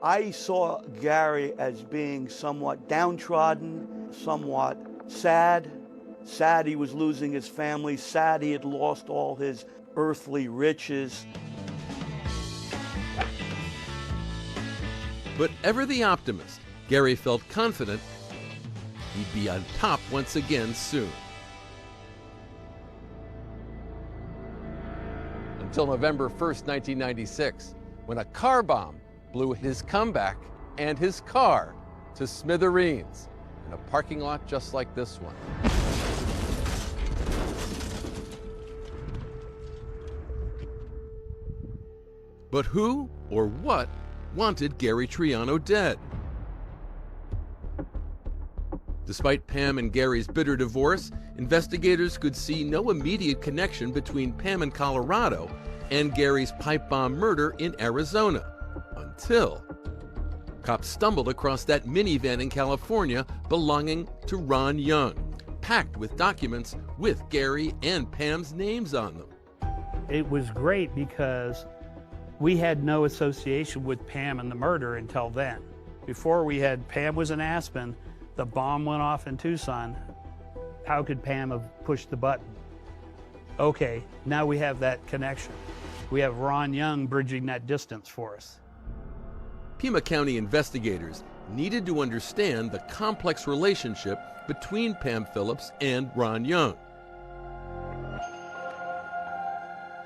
[SPEAKER 10] I saw Gary as being somewhat downtrodden, somewhat sad. Sad he was losing his family, sad he had lost all his earthly riches.
[SPEAKER 3] But ever the optimist, Gary felt confident he'd be on top once again soon. Until November 1st, 1996, when a car bomb blew his comeback and his car to smithereens in a parking lot just like this one. But who or what wanted Gary Triano dead? Despite Pam and Gary's bitter divorce, investigators could see no immediate connection between Pam in Colorado and Gary's pipe bomb murder in Arizona, until cops stumbled across that minivan in California belonging to Ron Young, packed with documents with Gary and Pam's names on them.
[SPEAKER 4] It was great because we had no association with Pam and the murder until then. Before we had Pam was in Aspen, the bomb went off in Tucson. How could Pam have pushed the button? Okay, now we have that connection. We have Ron Young bridging that distance for us.
[SPEAKER 3] Pima County investigators needed to understand the complex relationship between Pam Phillips and Ron Young.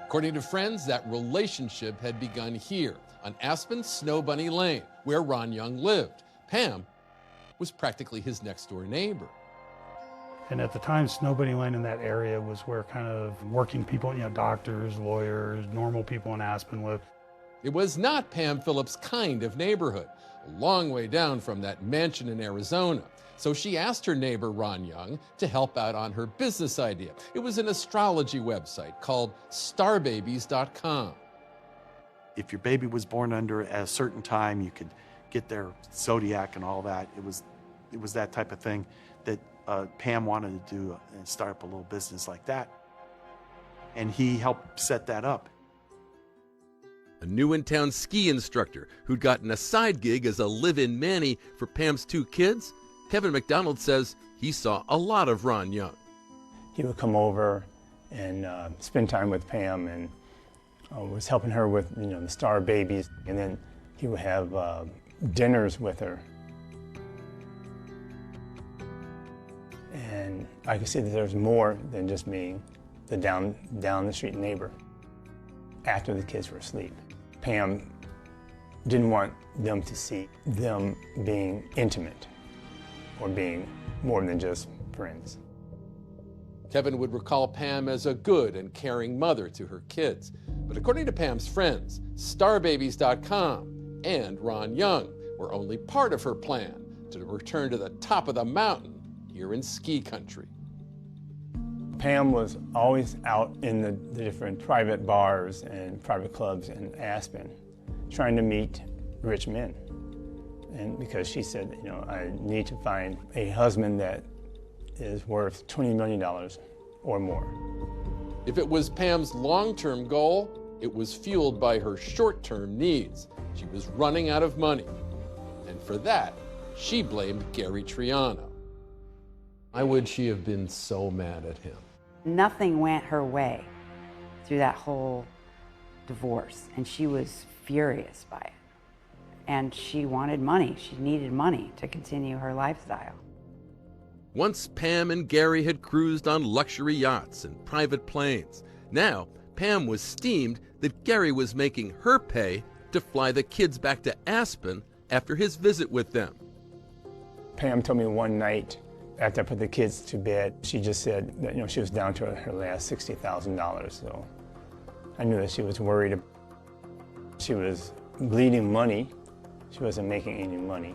[SPEAKER 3] According to friends, that relationship had begun here on Aspen Snow Bunny Lane, where Ron Young lived. Pam was practically his next-door neighbor.
[SPEAKER 12] And at the time, Snow Bunny Lane in that area was where kind of working people, doctors, lawyers, normal people in Aspen lived.
[SPEAKER 3] It was not Pam Phillips' kind of neighborhood, a long way down from that mansion in Arizona. So she asked her neighbor, Ron Young, to help out on her business idea. It was an astrology website called starbabies.com.
[SPEAKER 15] If your baby was born under a certain time, you could get their zodiac and all that. It was that type of thing that Pam wanted to do and start up a little business like that. And he helped set that up.
[SPEAKER 3] A new-in-town ski instructor who'd gotten a side gig as a live-in nanny for Pam's 2 kids, Kevin McDonald says he saw a lot of Ron Young.
[SPEAKER 24] He would come over and spend time with Pam and was helping her with the Star Babies, and then he would have dinners with her. And I could see that there was more than just being the down the street neighbor. After the kids were asleep, Pam didn't want them to see them being intimate or being more than just friends.
[SPEAKER 3] Kevin would recall Pam as a good and caring mother to her kids. But according to Pam's friends, starbabies.com and Ron Young were only part of her plan to return to the top of the mountain here in ski country.
[SPEAKER 24] Pam was always out in the different private bars and private clubs in Aspen trying to meet rich men. And because she said, I need to find a husband that is worth $20 million or more.
[SPEAKER 3] If it was Pam's long-term goal, It was fueled by her short-term needs. She was running out of money. And for that, she blamed Gary Triano. Why would she have been so mad at him?
[SPEAKER 2] Nothing went her way through that whole divorce, and she was furious by it. And she wanted money. She needed money to continue her lifestyle.
[SPEAKER 3] Once Pam and Gary had cruised on luxury yachts and private planes. Now, Pam was steamed that Gary was making her pay to fly the kids back to Aspen after his visit with them.
[SPEAKER 24] Pam told me one night after I put the kids to bed, she just said that she was down to her last $60,000. So I knew that she was worried. She was bleeding money. She wasn't making any money.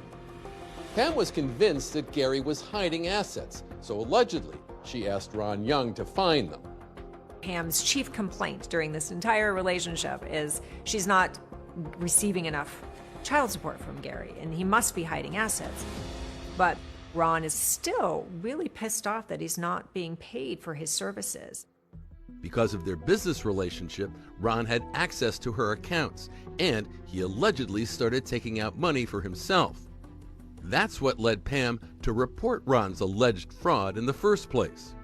[SPEAKER 3] Pam was convinced that Gary was hiding assets, so allegedly she asked Ron Young to find them.
[SPEAKER 11] Pam's chief complaint during this entire relationship is she's not receiving enough child support from Gary, and he must be hiding assets. But Ron is still really pissed off that he's not being paid for his services.
[SPEAKER 3] Because of their business relationship, Ron had access to her accounts, and he allegedly started taking out money for himself. That's what led Pam to report Ron's alleged fraud in the first place.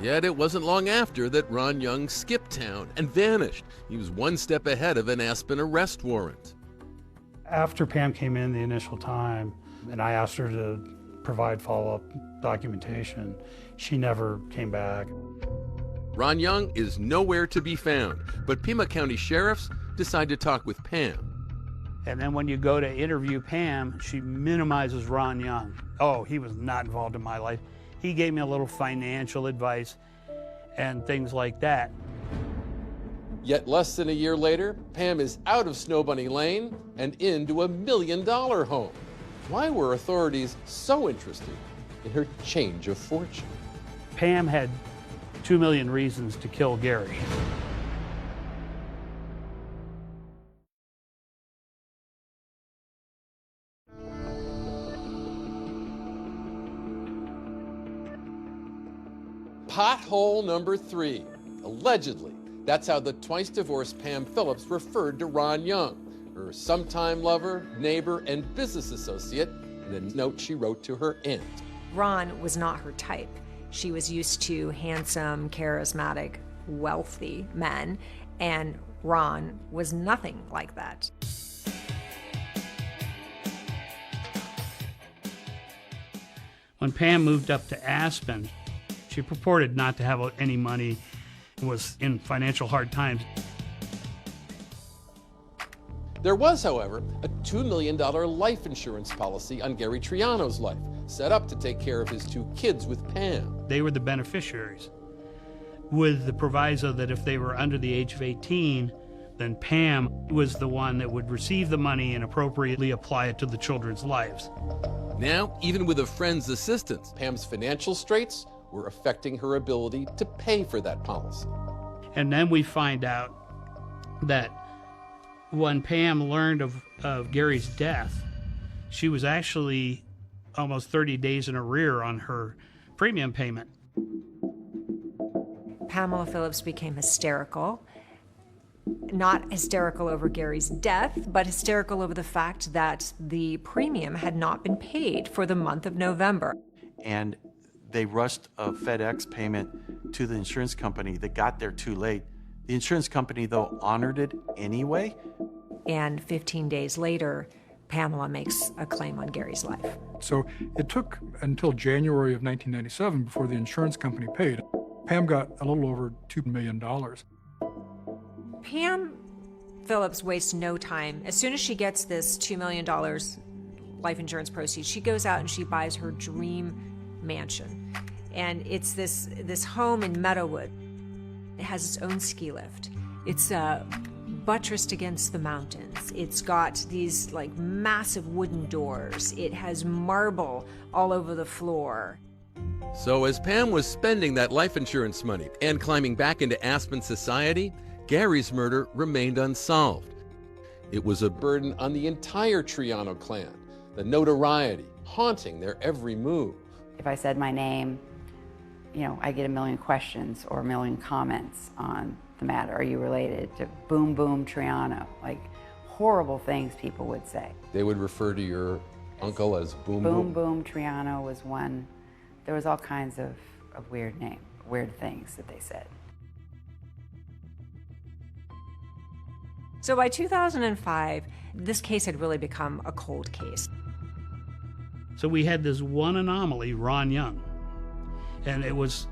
[SPEAKER 3] Yet it wasn't long after that Ron Young skipped town and vanished. He was one step ahead of an Aspen arrest warrant.
[SPEAKER 4] After Pam came in the initial time, and I asked her to provide follow-up documentation, she never came back.
[SPEAKER 3] Ron Young is nowhere to be found, but Pima County sheriffs decide to talk with Pam.
[SPEAKER 4] And then when you go to interview Pam, she minimizes Ron Young. Oh, he was not involved in my life. He gave me a little financial advice and things like that.
[SPEAKER 3] Yet less than a year later, Pam is out of Snow Bunny Lane and into $1 million home. Why were authorities so interested in her change of fortune?
[SPEAKER 4] Pam had 2 million reasons to kill Gary.
[SPEAKER 3] Pothole number 3. Allegedly, that's how the twice-divorced Pam Phillips referred to Ron Young, her sometime lover, neighbor, and business associate, in a note she wrote to her aunt.
[SPEAKER 11] Ron was not her type. She was used to handsome, charismatic, wealthy men, and Ron was nothing like that.
[SPEAKER 4] When Pam moved up to Aspen, she purported not to have any money and was in financial hard times.
[SPEAKER 3] There was, however, a $2 million life insurance policy on Gary Triano's life, set up to take care of his 2 kids with Pam.
[SPEAKER 4] They were the beneficiaries, with the proviso that if they were under the age of 18, then Pam was the one that would receive the money and appropriately apply it to the children's lives.
[SPEAKER 3] Now, even with a friend's assistance, Pam's financial straits were affecting her ability to pay for that policy.
[SPEAKER 4] And then we find out that when Pam learned of Gary's death, she was actually almost 30 days in arrear on her premium payment.
[SPEAKER 11] Pamela Phillips became hysterical. Not hysterical over Gary's death, but hysterical over the fact that the premium had not been paid for the month of November.
[SPEAKER 15] And they rushed a FedEx payment to the insurance company that got there too late. The insurance company, though, honored it anyway.
[SPEAKER 11] And 15 days later, Pamela makes a claim on Gary's life.
[SPEAKER 12] So it took until January of 1997 before the insurance company paid. Pam got a little over $2 million.
[SPEAKER 11] Pam Phillips wastes no time. As soon as she gets this $2 million life insurance proceeds, she goes out and she buys her dream mansion. And it's this home in Meadowood. It has its own ski lift. It's buttressed against the mountains. It's got these like massive wooden doors. It has marble all over the floor.
[SPEAKER 3] So as Pam was spending that life insurance money and climbing back into Aspen society, Gary's murder remained unsolved. It was a burden on the entire Triano clan, the notoriety haunting their every move.
[SPEAKER 2] If I said my name, I get 1 million questions or 1 million comments on the matter? Are you related to Boom Boom Triano? Like horrible things people would say.
[SPEAKER 3] They would refer to your uncle as Boom Boom?
[SPEAKER 2] Boom Boom Triano was one. There was all kinds of weird things that they said.
[SPEAKER 11] So by 2005, this case had really become a cold case.
[SPEAKER 4] So we had this one anomaly, Ron Young. And it was,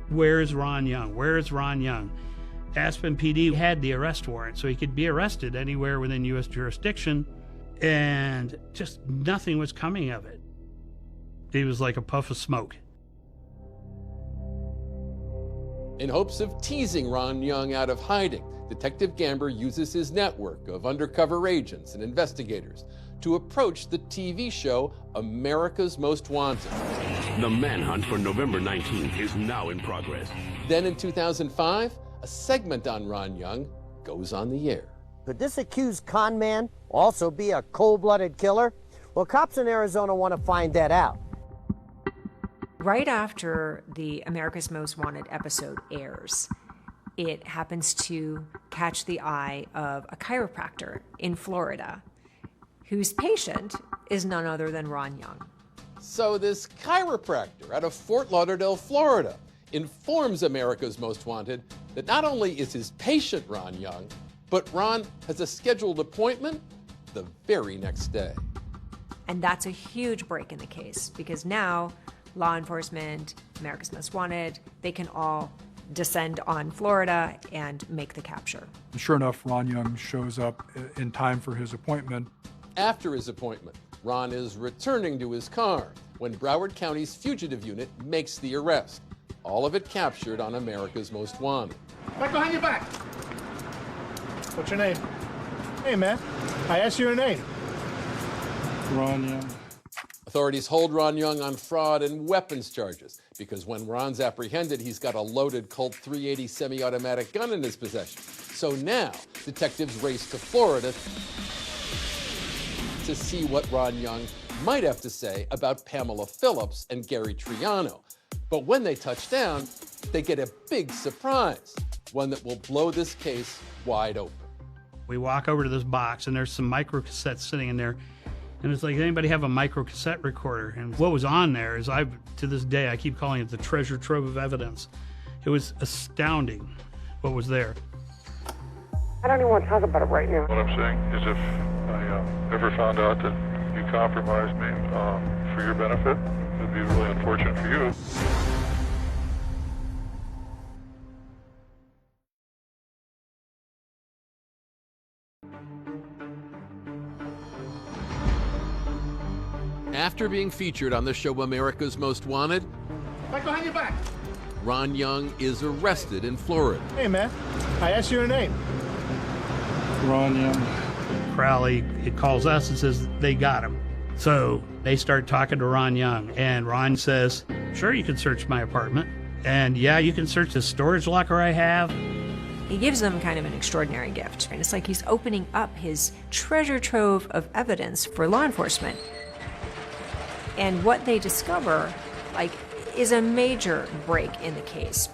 [SPEAKER 4] where's Ron Young? Where's Ron Young? Aspen PD had the arrest warrant, so he could be arrested anywhere within U.S. jurisdiction, and just nothing was coming of it. He was like a puff of smoke.
[SPEAKER 3] In hopes of teasing Ron Young out of hiding, Detective Gamber uses his network of undercover agents and investigators to approach the TV show America's Most Wanted.
[SPEAKER 13] The manhunt for November 19th is now in progress.
[SPEAKER 3] Then in 2005, a segment on Ron Young goes on the air.
[SPEAKER 14] Could this accused con man also be a cold-blooded killer? Well, cops in Arizona want to find that out.
[SPEAKER 11] Right after the America's Most Wanted episode airs, it happens to catch the eye of a chiropractor in Florida whose patient is none other than Ron Young.
[SPEAKER 3] So this chiropractor out of Fort Lauderdale, Florida, informs America's Most Wanted that not only is his patient Ron Young, but Ron has a scheduled appointment the very next day.
[SPEAKER 11] And that's a huge break in the case, because now law enforcement, America's Most Wanted, they can all descend on Florida and make the capture.
[SPEAKER 12] Sure enough, Ron Young shows up in time for his appointment.
[SPEAKER 3] After his appointment, Ron is returning to his car when Broward County's fugitive unit makes the arrest. All of it captured on America's Most Wanted.
[SPEAKER 1] Back behind your back. What's your name? Hey, man. I asked you your name.
[SPEAKER 12] Ron Young.
[SPEAKER 3] Authorities hold Ron Young on fraud and weapons charges because when Ron's apprehended, he's got a loaded Colt 380 semi-automatic gun in his possession. So now, detectives race to Florida to see what Ron Young might have to say about Pamela Phillips and Gary Triano. But when they touch down, they get a big surprise, one that will blow this case wide open.
[SPEAKER 4] We walk over to this box, and there's some micro cassettes sitting in there. And it's like, anybody have a micro cassette recorder? And what was on there is, to this day, I keep calling it the treasure trove of evidence. It was astounding what was there.
[SPEAKER 7] I don't even want to talk about it right now.
[SPEAKER 23] What I'm saying is if I ever found out that you compromised me for your benefit, it'd be really unfortunate for you.
[SPEAKER 3] After being featured on the show America's Most Wanted,
[SPEAKER 1] Back behind your back.
[SPEAKER 3] Ron Young is arrested in Florida.
[SPEAKER 1] Hey, man. I asked you your name.
[SPEAKER 12] Ron Young.
[SPEAKER 4] Crowley, it calls us and says they got him. So they start talking to Ron Young, and Ron says, sure, you can search my apartment. And yeah, you can search the storage locker I have.
[SPEAKER 11] He gives them kind of an extraordinary gift. And it's like he's opening up his treasure trove of evidence for law enforcement. And what they discover, is a major break in the case.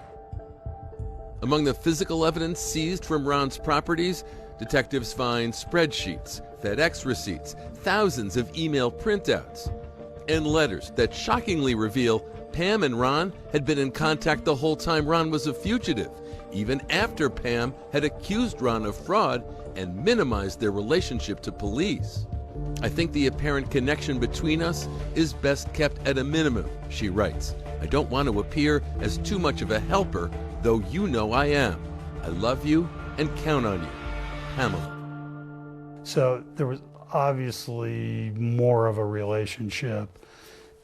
[SPEAKER 3] Among the physical evidence seized from Ron's properties, detectives find spreadsheets, FedEx receipts, thousands of email printouts, and letters that shockingly reveal Pam and Ron had been in contact the whole time Ron was a fugitive, even after Pam had accused Ron of fraud and minimized their relationship to police. I think the apparent connection between us is best kept at a minimum, she writes. I don't want to appear as too much of a helper, though you know I am. I love you and count on you. Pamela.
[SPEAKER 16] So there was obviously more of a relationship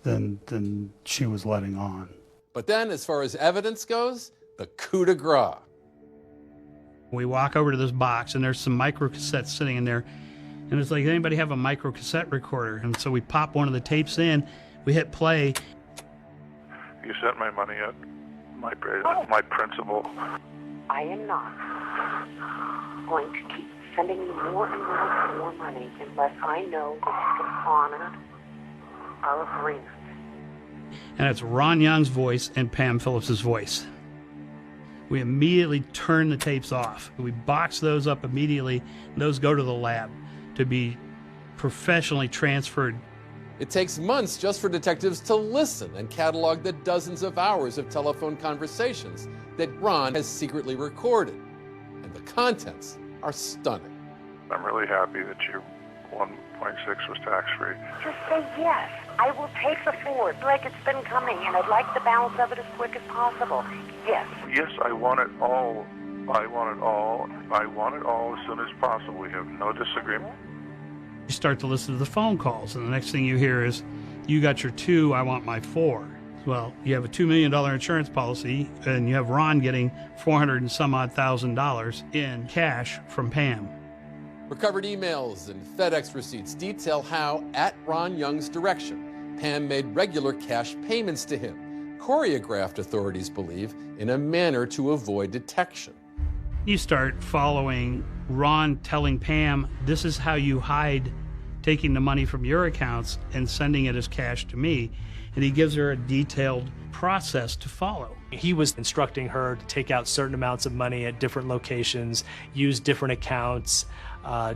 [SPEAKER 16] than she was letting on.
[SPEAKER 3] But then, as far as evidence goes, the coup de grace.
[SPEAKER 4] We walk over to this box, and there's some micro cassettes sitting in there. And it's like, anybody have a micro cassette recorder? And so we pop one of the tapes in, we hit play.
[SPEAKER 23] You sent my money yet? My principal.
[SPEAKER 7] I am not going to keep sending you more and more money unless I know that you can honor our agreement.
[SPEAKER 4] And it's Ron Young's voice and Pam Phillips's voice. We immediately turn the tapes off. We box those up immediately, and those go to the lab to be professionally transferred.
[SPEAKER 3] It takes months just for detectives to listen and catalog the dozens of hours of telephone conversations that Ron has secretly recorded. And the contents are stunning.
[SPEAKER 23] I'm really happy that your 1.6 was tax-free.
[SPEAKER 7] Just say yes. I will take the Ford like it's been coming, and I'd like the balance of it as quick as possible. Yes.
[SPEAKER 23] Yes, I want it all. I want it all. I want it all as soon as possible. We have no disagreement.
[SPEAKER 4] You start to listen to the phone calls, and the next thing you hear is, you got your 2, I want my 4. Well, you have a $2 million insurance policy, and you have Ron getting $400 and some odd thousand in cash from Pam.
[SPEAKER 3] Recovered emails and FedEx receipts detail how, at Ron Young's direction, Pam made regular cash payments to him, choreographed, authorities believe, in a manner to avoid detection.
[SPEAKER 4] You start following Ron telling Pam, this is how you hide taking the money from your accounts and sending it as cash to me. And he gives her a detailed process to follow.
[SPEAKER 9] He was instructing her to take out certain amounts of money at different locations, use different accounts,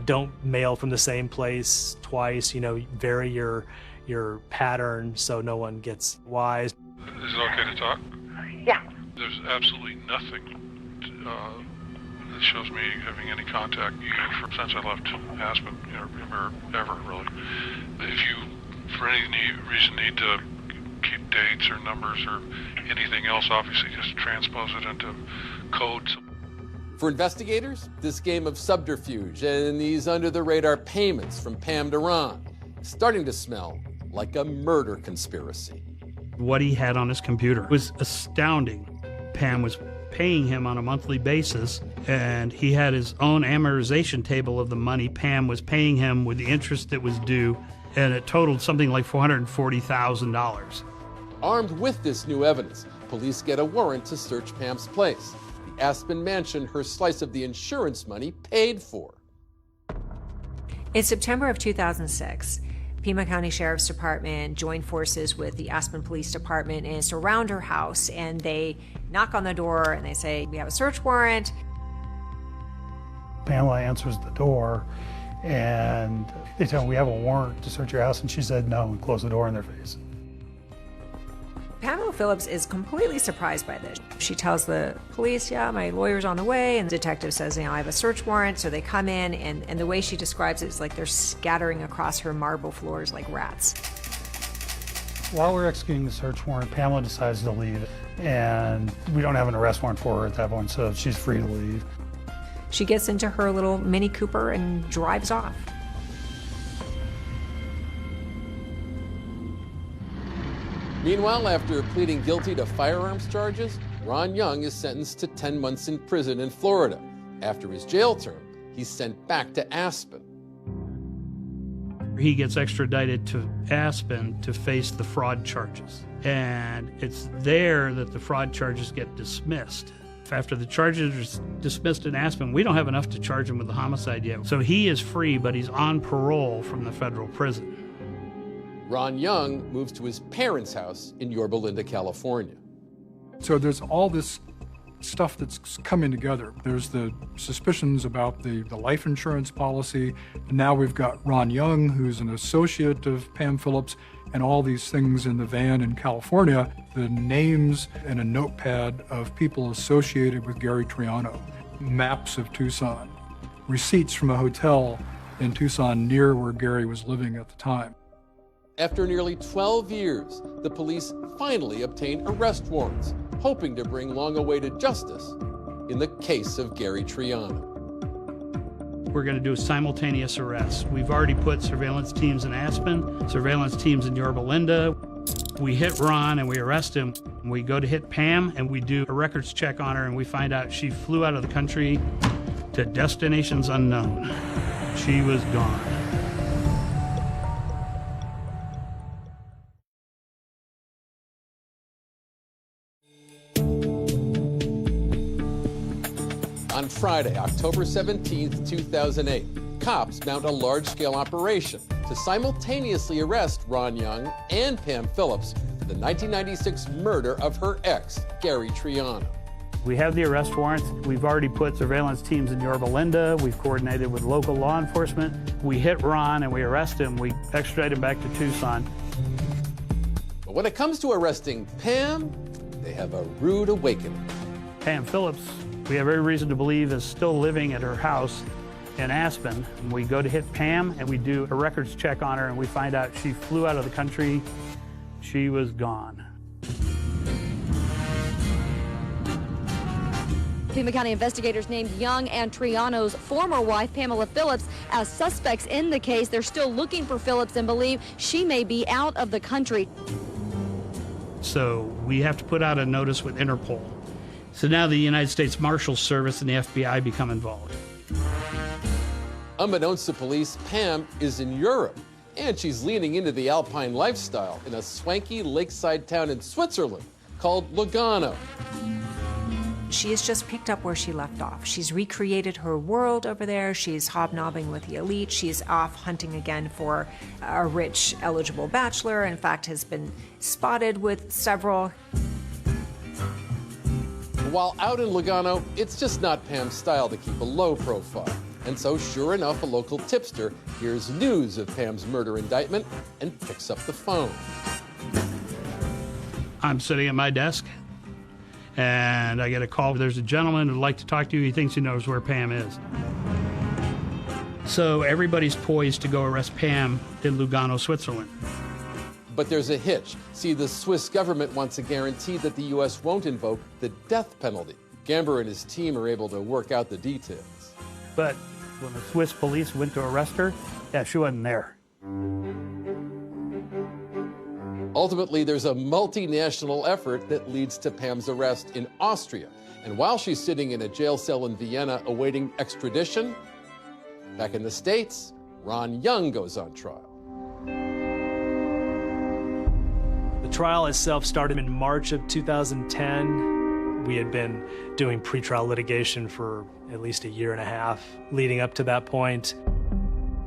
[SPEAKER 9] don't mail from the same place twice, vary your pattern so no one gets wise.
[SPEAKER 23] Is it okay to talk?
[SPEAKER 7] Yeah.
[SPEAKER 23] There's absolutely nothing that shows me having any contact since I left Aspen, or ever really. If you, for any reason, need to keep dates or numbers or anything else, obviously just transpose it into codes.
[SPEAKER 3] For investigators, this game of subterfuge and these under-the-radar payments from Pam to Ron is starting to smell like a murder conspiracy.
[SPEAKER 4] What he had on his computer was astounding. Pam was paying him on a monthly basis, and he had his own amortization table of the money Pam was paying him with the interest that was due, and it totaled something like $440,000.
[SPEAKER 3] Armed with this new evidence, police get a warrant to search Pam's place, the Aspen mansion her slice of the insurance money paid for.
[SPEAKER 11] In September of 2006, Pima County Sheriff's Department joined forces with the Aspen Police Department and surround her house, and they knock on the door and they say, we have a search warrant.
[SPEAKER 16] Pamela answers the door and they tell her, we have a warrant to search your house, and she said no and closed the door in their face.
[SPEAKER 11] Pamela Phillips is completely surprised by this. She tells the police, yeah, my lawyer's on the way, and the detective says, I have a search warrant. So they come in, and the way she describes it is like they're scattering across her marble floors like rats.
[SPEAKER 16] While we're executing the search warrant, Pamela decides to leave, and we don't have an arrest warrant for her at that point, so she's free to leave.
[SPEAKER 11] She gets into her little Mini Cooper and drives off.
[SPEAKER 3] Meanwhile, after pleading guilty to firearms charges, Ron Young is sentenced to 10 months in prison in Florida. After his jail term, he's sent back to Aspen.
[SPEAKER 4] He gets extradited to Aspen to face the fraud charges. And it's there that the fraud charges get dismissed. After the charges are dismissed in Aspen, we don't have enough to charge him with the homicide yet. So he is free, but he's on parole from the federal prison.
[SPEAKER 3] Ron Young moves to his parents' house in Yorba Linda, California.
[SPEAKER 12] So there's all this stuff that's coming together. There's the suspicions about the life insurance policy. And now we've got Ron Young, who's an associate of Pam Phillips, and all these things in the van in California, the names and a notepad of people associated with Gary Triano, maps of Tucson, receipts from a hotel in Tucson near where Gary was living at the time.
[SPEAKER 3] After nearly 12 years, the police finally obtain arrest warrants, hoping to bring long-awaited justice in the case of Gary Triano.
[SPEAKER 4] We're going to do a simultaneous arrest. We've already put surveillance teams in Aspen, surveillance teams in Yorba Linda. We hit Ron and we arrest him. We go to hit Pam and we do a records check on her, and we find out she flew out of the country to destinations unknown. She was gone.
[SPEAKER 3] On Friday, October 17, 2008, cops mount a large-scale operation to simultaneously arrest Ron Young and Pam Phillips for the 1996 murder of her ex, Gary Triano.
[SPEAKER 4] We have the arrest warrants. We've already put surveillance teams in Yorba Linda. We've coordinated with local law enforcement. We hit Ron and we arrest him. We extradite him back to Tucson.
[SPEAKER 3] But when it comes to arresting Pam, they have a rude awakening.
[SPEAKER 4] Pam Phillips, we have every reason to believe, is still living at her house in Aspen. We go to hit Pam and we do a records check on her and we find out she flew out of the country. She was gone.
[SPEAKER 17] Pima County investigators named Young and Triano's former wife, Pamela Phillips, as suspects in the case. They're still looking for Phillips and believe she may be out of the country.
[SPEAKER 4] So we have to put out a notice with Interpol. So now the United States Marshal Service and the FBI become involved.
[SPEAKER 3] Unbeknownst to police, Pam is in Europe, and she's leaning into the alpine lifestyle in a swanky lakeside town in Switzerland called Lugano.
[SPEAKER 11] She has just picked up where she left off. She's recreated her world over there. She's hobnobbing with the elite. She's off hunting again for a rich, eligible bachelor. In fact, has been spotted with several.
[SPEAKER 3] While out in Lugano, it's just not Pam's style to keep a low profile. And so, sure enough, a local tipster hears news of Pam's murder indictment and picks up the phone.
[SPEAKER 4] I'm sitting at my desk, and I get a call. There's a gentleman who'd like to talk to you. He thinks he knows where Pam is. So everybody's poised to go arrest Pam in Lugano, Switzerland.
[SPEAKER 3] But there's a hitch. See, the Swiss government wants a guarantee that the U.S. won't invoke the death penalty. Gamber and his team are able to work out the details.
[SPEAKER 4] But when the Swiss police went to arrest her, yeah, she wasn't there.
[SPEAKER 3] Ultimately, there's a multinational effort that leads to Pam's arrest in Austria. And while she's sitting in a jail cell in Vienna awaiting extradition, back in the States, Ron Young goes on trial.
[SPEAKER 9] The trial itself started in March of 2010. We had been doing pretrial litigation for at least a year and a half leading up to that point.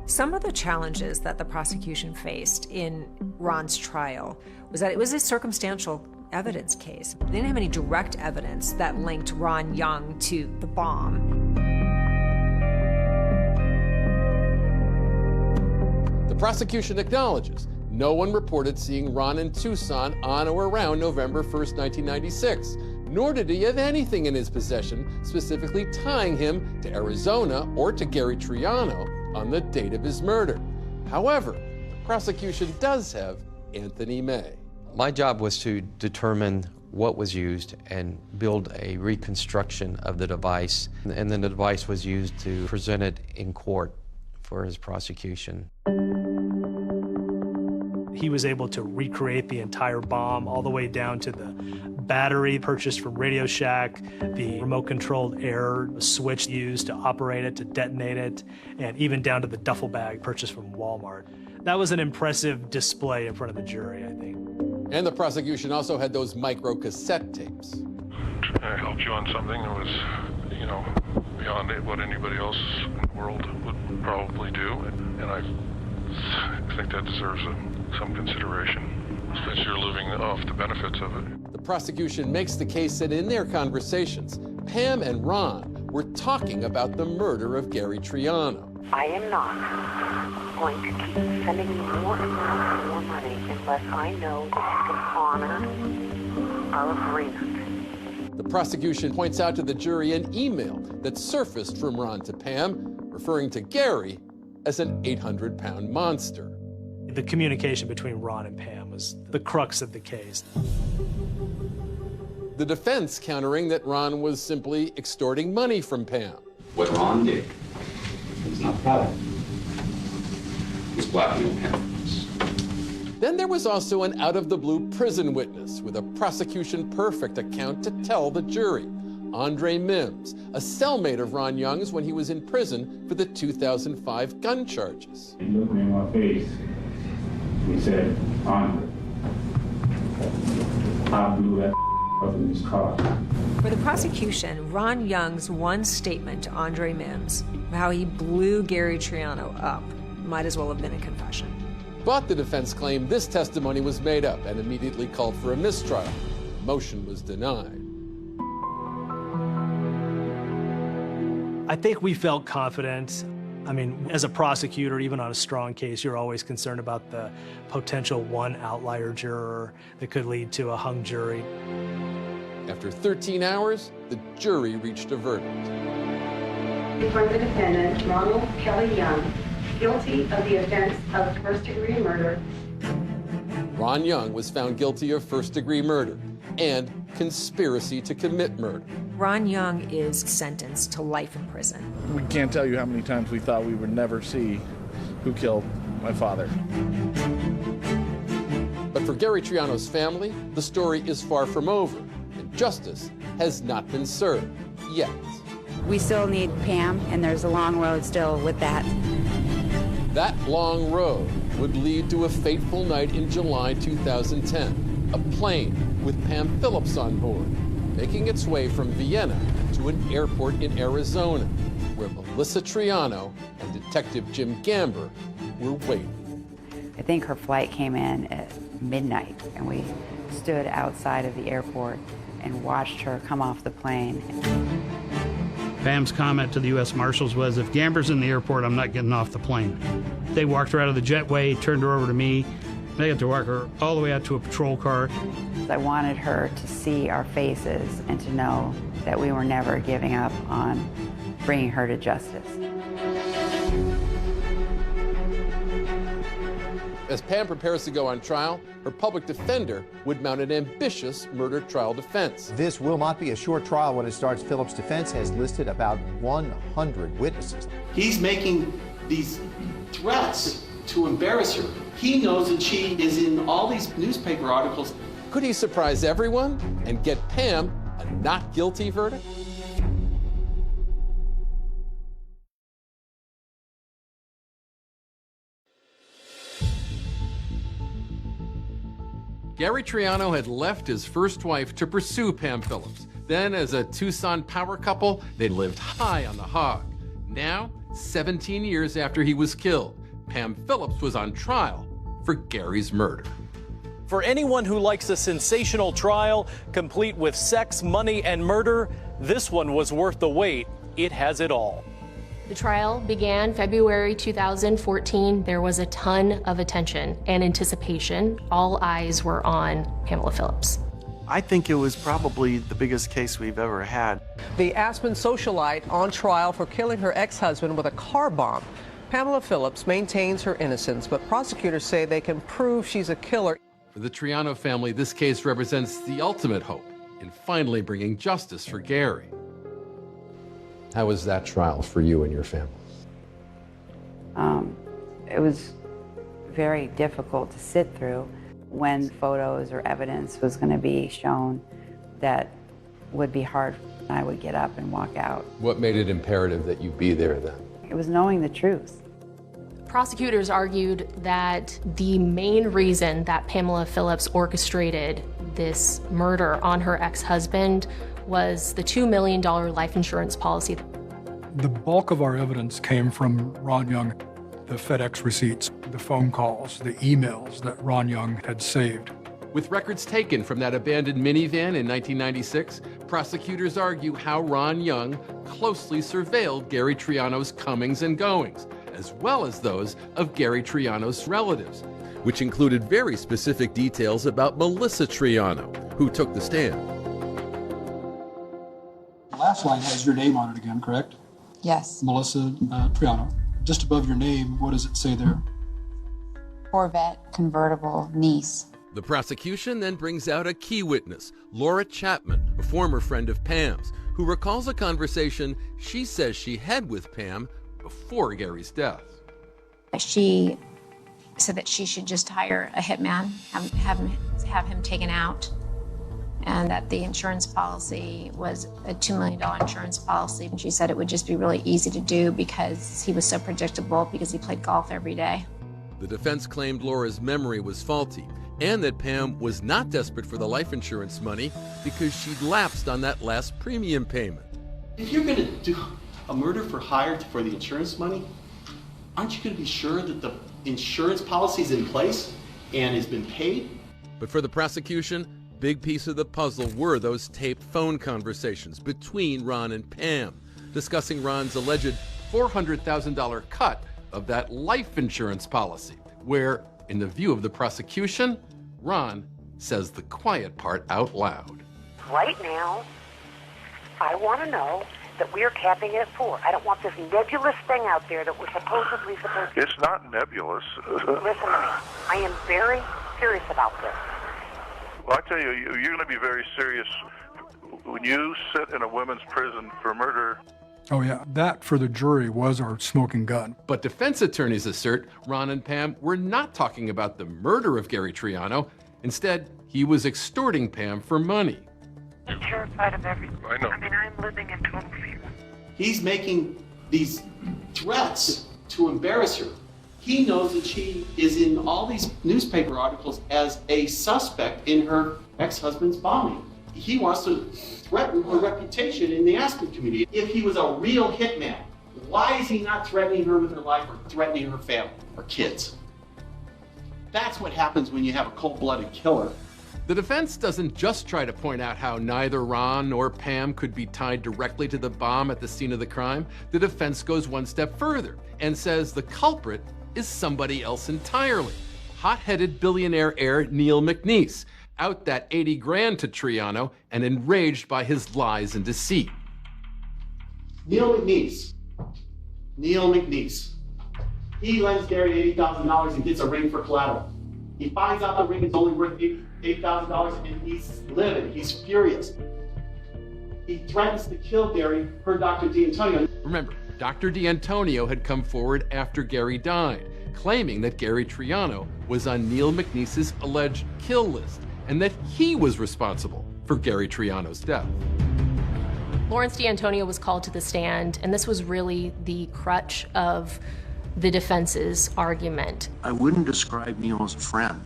[SPEAKER 11] Some of the challenges that the prosecution faced in Ron's trial was that it was a circumstantial evidence case. They didn't have any direct evidence that linked Ron Young to the bomb.
[SPEAKER 3] The prosecution acknowledges no one reported seeing Ron in Tucson on or around November 1st, 1996, nor did he have anything in his possession specifically tying him to Arizona or to Gary Triano on the date of his murder. However, the prosecution does have Anthony May.
[SPEAKER 19] My job was to determine what was used and build a reconstruction of the device, and then the device was used to present it in court for his prosecution.
[SPEAKER 9] He was able to recreate the entire bomb all the way down to the battery purchased from Radio Shack, the remote-controlled air switch used to operate it, to detonate it, and even down to the duffel bag purchased from Walmart. That was an impressive display in front of the jury, I think.
[SPEAKER 3] And the prosecution also had those micro cassette tapes.
[SPEAKER 23] I helped you on something that was, beyond what anybody else in the world would probably do, and I think that deserves some consideration, since you're living off the benefits of it.
[SPEAKER 3] The prosecution makes the case that in their conversations, Pam and Ron were talking about the murder of Gary Triano.
[SPEAKER 7] I am not going to keep sending you more and more money unless I know that you can honor our agreement.
[SPEAKER 3] The prosecution points out to the jury an email that surfaced from Ron to Pam, referring to Gary as an 800-pound monster.
[SPEAKER 9] The communication between Ron and Pam was the crux of the case.
[SPEAKER 3] The defense countering that Ron was simply extorting money from Pam.
[SPEAKER 18] What Ron did was not proud of. It was blackmail Pam.
[SPEAKER 3] Then there was also an out-of-the-blue prison witness with a prosecution-perfect account to tell the jury. Andre Mims, a cellmate of Ron Young's when he was in prison for the 2005 gun charges.
[SPEAKER 18] He looked me in my face. He said, Andre, I blew that up in his car.
[SPEAKER 11] For the prosecution, Ron Young's one statement to Andre Mims, how he blew Gary Triano up, might as well have been a confession.
[SPEAKER 3] But the defense claimed this testimony was made up and immediately called for a mistrial. The motion was denied.
[SPEAKER 9] I think we felt confident. I mean, as a prosecutor, even on a strong case, you're always concerned about the potential one outlier juror that could lead to a hung jury.
[SPEAKER 3] After 13 hours, the jury reached a verdict.
[SPEAKER 7] For the defendant, Ronald Kelly Young, guilty of the offense of first-degree murder.
[SPEAKER 3] Ron Young was found guilty of first-degree murder and conspiracy to commit murder.
[SPEAKER 11] Ron Young is sentenced to life in prison.
[SPEAKER 5] We can't tell you how many times we thought we would never see who killed my father.
[SPEAKER 3] But for Gary Triano's family, the story is far from over, and justice has not been served yet.
[SPEAKER 2] We still need Pam, and there's a long road still with that.
[SPEAKER 3] That long road would lead to a fateful night in July 2010. A plane with Pam Phillips on board, making its way from Vienna to an airport in Arizona, where Melissa Triano and Detective Jim Gamber were waiting.
[SPEAKER 2] I think her flight came in at midnight, and we stood outside of the airport and watched her come off the plane.
[SPEAKER 4] Pam's comment to the U.S. Marshals was, if Gamber's in the airport, I'm not getting off the plane. They walked her out of the jetway, turned her over to me. They had to walk her all the way out to a patrol car.
[SPEAKER 2] I wanted her to see our faces and to know that we were never giving up on bringing her to justice.
[SPEAKER 3] As Pam prepares to go on trial, her public defender would mount an ambitious murder trial defense.
[SPEAKER 20] This will not be a short trial when it starts. Phillips' defense has listed about 100 witnesses.
[SPEAKER 8] He's making these threats to embarrass her. He knows that she is in all these newspaper articles.
[SPEAKER 3] Could he surprise everyone and get Pam a not guilty verdict? Gary Triano had left his first wife to pursue Pam Phillips. Then, as a Tucson power couple, they lived high on the hog. Now, 17 years after he was killed, Pam Phillips was on trial for Gary's murder.
[SPEAKER 21] For anyone who likes a sensational trial, complete with sex, money, and murder, this one was worth the wait. It has it all.
[SPEAKER 6] The trial began February 2014. There was a ton of attention and anticipation. All eyes were on Pamela Phillips.
[SPEAKER 15] I think it was probably the biggest case we've ever had.
[SPEAKER 22] The Aspen socialite on trial for killing her ex-husband with a car bomb. Pamela Phillips maintains her innocence, but prosecutors say they can prove she's a killer.
[SPEAKER 3] For the Triano family, this case represents the ultimate hope in finally bringing justice for Gary. How was that trial for you and your family?
[SPEAKER 2] It was very difficult to sit through when photos or evidence was going to be shown that would be hard. I would get up and walk out.
[SPEAKER 3] What made it imperative that you be there then?
[SPEAKER 2] It was knowing the truth.
[SPEAKER 6] Prosecutors argued that the main reason that Pamela Phillips orchestrated this murder on her ex-husband was the $2 million life insurance policy.
[SPEAKER 12] The bulk of our evidence came from Ron Young, the FedEx receipts, the phone calls, the emails that Ron Young had saved.
[SPEAKER 3] With records taken from that abandoned minivan in 1996, prosecutors argue how Ron Young closely surveilled Gary Triano's comings and goings, as well as those of Gary Triano's relatives, which included very specific details about Melissa Triano, who took the stand.
[SPEAKER 25] The last line has your name on it again, correct?
[SPEAKER 26] Yes.
[SPEAKER 25] Melissa Triano. Just above your name, what does it say there?
[SPEAKER 26] Corvette convertible niece.
[SPEAKER 3] The prosecution then brings out a key witness, Laura Chapman, a former friend of Pam's, who recalls a conversation she says she had with Pam before Gary's death.
[SPEAKER 26] She said that she should just hire a hitman, have him taken out, and that the insurance policy was a $2 million insurance policy. And she said it would just be really easy to do because he was so predictable, because he played golf every day.
[SPEAKER 3] The defense claimed Laura's memory was faulty and that Pam was not desperate for the life insurance money because she'd lapsed on that last premium payment.
[SPEAKER 8] If you're going to do a murder for hire for the insurance money, aren't you going to be sure that the insurance policy is in place and has been paid?
[SPEAKER 3] But for the prosecution, big piece of the puzzle were those taped phone conversations between Ron and Pam. discussing Ron's alleged $400,000 cut of that life insurance policy, where, in the view of the prosecution, Ron says the quiet part out loud.
[SPEAKER 7] Right now, I want to know that we are capping it at 4. I don't want this nebulous thing out there that we're supposedly supposed to.
[SPEAKER 23] It's not nebulous.
[SPEAKER 7] Listen to me. I am very serious about this.
[SPEAKER 23] Well, I tell you, you're going to be very serious when you sit in a women's prison for murder.
[SPEAKER 12] Oh yeah, that for the jury was our smoking gun.
[SPEAKER 3] But defense attorneys assert Ron and Pam were not talking about the murder of Gary Triano. Instead, he was extorting Pam for money.
[SPEAKER 7] I'm terrified of everything.
[SPEAKER 23] I know.
[SPEAKER 7] I mean, I'm living in total fear.
[SPEAKER 8] He's making these threats to embarrass her. He knows that she is in all these newspaper articles as a suspect in her ex-husband's bombing. He wants to threaten her reputation in the Aspen community. If he was a real hitman, why is he not threatening her with her life or threatening her family or kids? That's what happens when you have a cold-blooded killer.
[SPEAKER 3] The defense doesn't just try to point out how neither Ron nor Pam could be tied directly to the bomb at the scene of the crime. The defense goes one step further and says the culprit is somebody else entirely. Hot-headed billionaire heir Neil McNeese, out that 80 grand to Triano and enraged by his lies and deceit.
[SPEAKER 8] Neil McNeese. He lends Gary $80,000 and gets a ring for collateral. He finds out the ring is only worth $8,000 and he's livid. He's furious. He threatens to kill Gary per Dr. D'Antonio.
[SPEAKER 3] Remember, Dr. D'Antonio had come forward after Gary died, claiming that Gary Triano was on Neil McNeese's alleged kill list and that he was responsible for Gary Triano's death.
[SPEAKER 6] Lawrence D'Antonio was called to the stand, and this was really the crutch of the defense's argument.
[SPEAKER 1] I wouldn't describe Neil as a friend.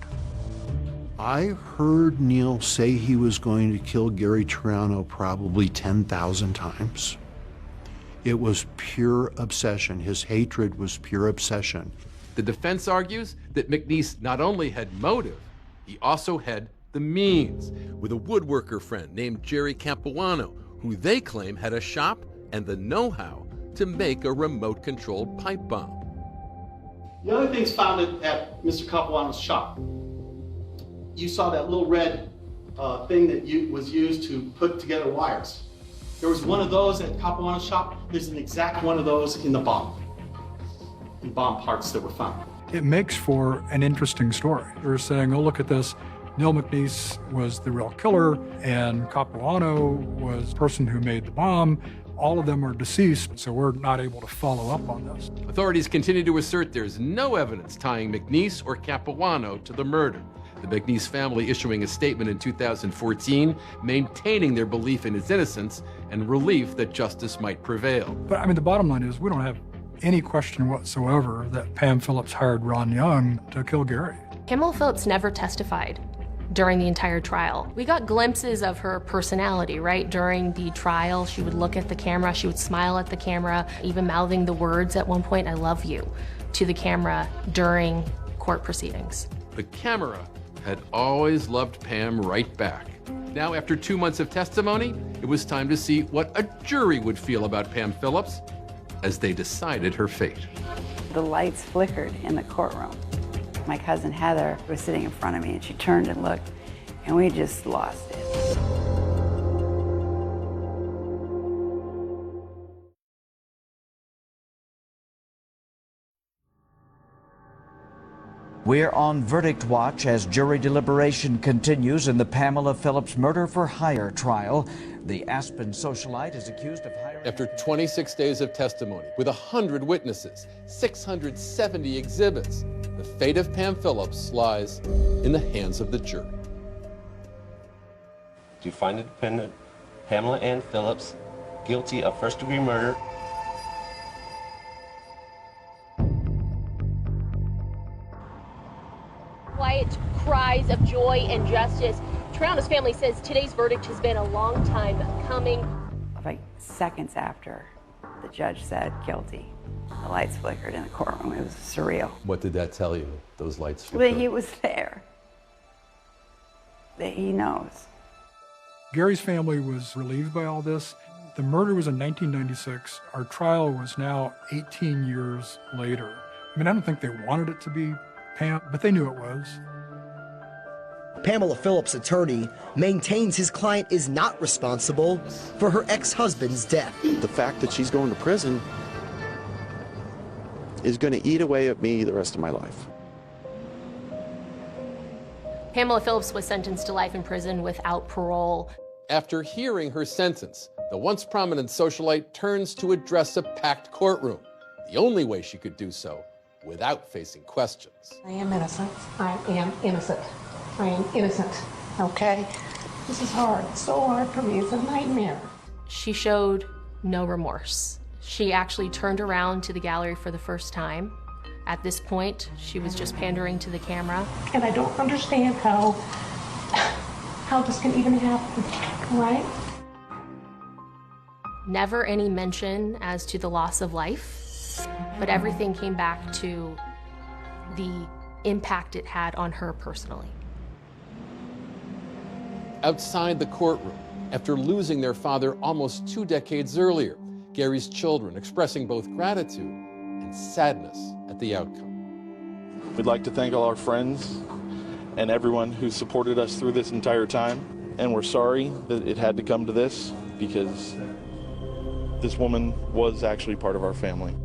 [SPEAKER 1] I heard Neil say he was going to kill Gary Triano probably 10,000 times. It was pure obsession. His hatred was pure obsession.
[SPEAKER 3] The defense argues that McNeese not only had motive, he also had the means, with a woodworker friend named Jerry Capuano, who they claim had a shop and the know-how to make a remote-controlled pipe bomb.
[SPEAKER 8] The other things found at Mr. Capuano's shop. You saw that little red thing that was used to put together wires. There was one of those at Capuano's shop. There's an exact one of those in the bomb parts that were found.
[SPEAKER 12] It makes for an interesting story. They're saying, oh, look at this. Neil McNeese was the real killer, and Capuano was the person who made the bomb. All of them are deceased, so we're not able to follow up on this.
[SPEAKER 3] Authorities continue to assert there's no evidence tying McNeese or Capuano to the murder. The McNeese family issuing a statement in 2014, maintaining their belief in his innocence and relief that justice might prevail.
[SPEAKER 12] But I mean, the bottom line is we don't have any question whatsoever that Pam Phillips hired Ron Young to kill Gary.
[SPEAKER 6] Pamela Phillips never testified during the entire trial. We got glimpses of her personality, right? During the trial, she would look at the camera, she would smile at the camera, even mouthing the words at one point, "I love you," to the camera during court proceedings.
[SPEAKER 3] The camera had always loved Pam right back. Now, after 2 months of testimony, it was time to see what a jury would feel about Pam Phillips as they decided her fate.
[SPEAKER 2] The lights flickered in the courtroom. My cousin Heather was sitting in front of me and she turned and looked and we just lost it.
[SPEAKER 10] We're on verdict watch as jury deliberation continues in the Pamela Phillips murder for hire trial. The Aspen socialite is accused of hiring...
[SPEAKER 3] After 26 days of testimony, with 100 witnesses, 670 exhibits, the fate of Pam Phillips lies in the hands of the jury.
[SPEAKER 13] To find the defendant, Pamela Ann Phillips, guilty of first-degree murder.
[SPEAKER 6] Quiet cries of joy and justice. Triano's family says today's verdict has been a long time coming.
[SPEAKER 2] Like seconds after the judge said guilty, the lights flickered in the courtroom. It was surreal.
[SPEAKER 3] What did that tell you, those lights
[SPEAKER 2] That he was there. That he knows.
[SPEAKER 12] Gary's family was relieved by all this. The murder was in 1996. Our trial was now 18 years later. I mean, I don't think they wanted it to be Pam, but they knew it was.
[SPEAKER 14] Pamela Phillips' attorney maintains his client is not responsible for her ex-husband's death.
[SPEAKER 15] The fact that she's going to prison is going to eat away at me the rest of my life.
[SPEAKER 6] Pamela Phillips was sentenced to life in prison without parole.
[SPEAKER 3] After hearing her sentence, the once prominent socialite turns to address a packed courtroom, the only way she could do so without facing questions.
[SPEAKER 7] I am innocent. I am innocent. I am innocent. Okay? This is hard. It's so hard for me. It's a nightmare.
[SPEAKER 6] She showed no remorse. She actually turned around to the gallery for the first time. At this point, she was just pandering to the camera.
[SPEAKER 7] And I don't understand how this can even happen, right?
[SPEAKER 6] Never any mention as to the loss of life, but everything came back to the impact it had on her personally.
[SPEAKER 3] Outside the courtroom, after losing their father almost 2 decades earlier, Gary's children expressing both gratitude and sadness at the outcome.
[SPEAKER 5] We'd like to thank all our friends and everyone who supported us through this entire time. And we're sorry that it had to come to this, because this woman was actually part of our family.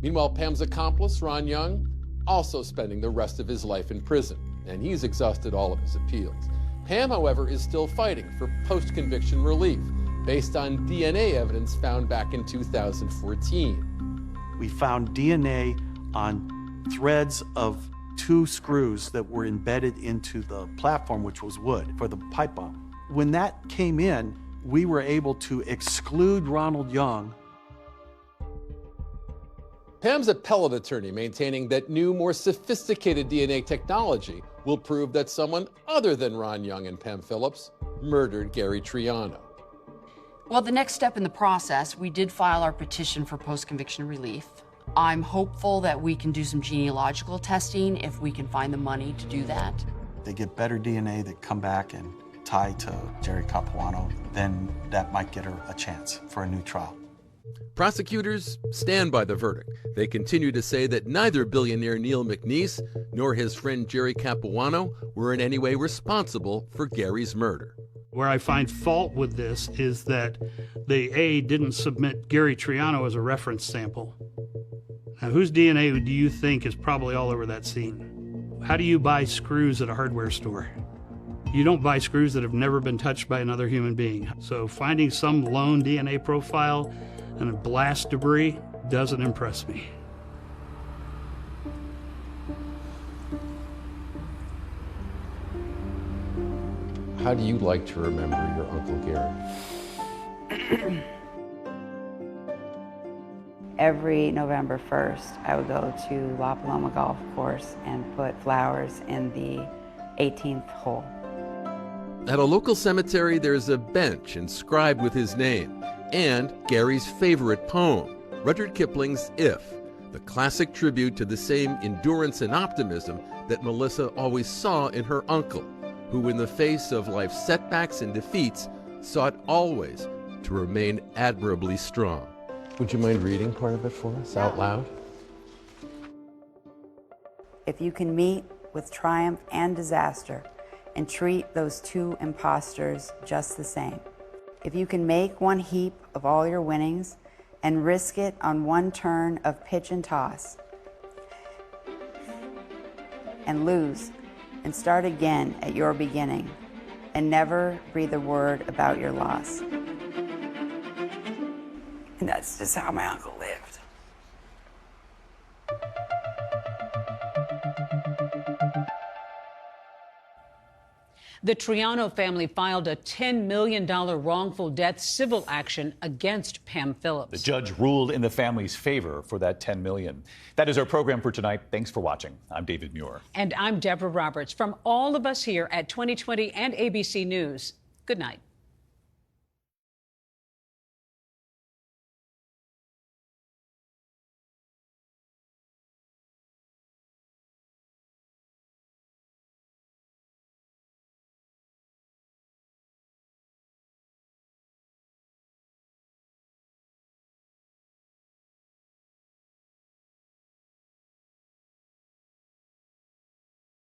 [SPEAKER 3] Meanwhile, Pam's accomplice, Ron Young, also spending the rest of his life in prison, and he's exhausted all of his appeals. Pam, however, is still fighting for post-conviction relief based on DNA evidence found back in 2014.
[SPEAKER 15] We found DNA on threads of 2 screws that were embedded into the platform, which was wood, for the pipe bomb. When that came in, we were able to exclude Ronald Young.
[SPEAKER 3] Pam's appellate attorney maintaining that new, more sophisticated DNA technology will prove that someone other than Ron Young and Pam Phillips murdered Gary Triano.
[SPEAKER 16] Well, the next step in the process, we did file our petition for post-conviction relief. I'm hopeful that we can do some genealogical testing if we can find the money to do that.
[SPEAKER 15] They get better DNA that come back and tie to Jerry Capuano, then that might get her a chance for a new trial.
[SPEAKER 3] Prosecutors stand by the verdict. They continue to say that neither billionaire Neil McNeese nor his friend Jerry Capuano were in any way responsible for Gary's murder.
[SPEAKER 4] Where I find fault with this is that they didn't submit Gary Triano as a reference sample. Now, whose DNA do you think is probably all over that scene? How do you buy screws at a hardware store? You don't buy screws that have never been touched by another human being. So finding some lone DNA profile and a blast debris doesn't impress me.
[SPEAKER 3] How do you like to remember your Uncle Gary?
[SPEAKER 2] Every November 1st, I would go to La Paloma Golf Course and put flowers in the 18th hole.
[SPEAKER 3] At a local cemetery, there's a bench inscribed with his name and Gary's favorite poem, Rudyard Kipling's If, the classic tribute to the same endurance and optimism that Melissa always saw in her uncle, who in the face of life's setbacks and defeats sought always to remain admirably strong. Would you mind reading part of it for us out loud?
[SPEAKER 2] If you can meet with triumph and disaster and treat those 2 impostors just the same, if you can make one heap of all your winnings and risk it on one turn of pitch and toss and lose and start again at your beginning and never breathe a word about your loss. And that's just how my uncle lived.
[SPEAKER 17] The Triano family filed a $10 million wrongful death civil action against Pam Phillips.
[SPEAKER 18] The judge ruled in the family's favor for that $10 million. That is our program for tonight. Thanks for watching. I'm David Muir.
[SPEAKER 17] And I'm Deborah Roberts. From all of us here at 2020 and ABC News, good night.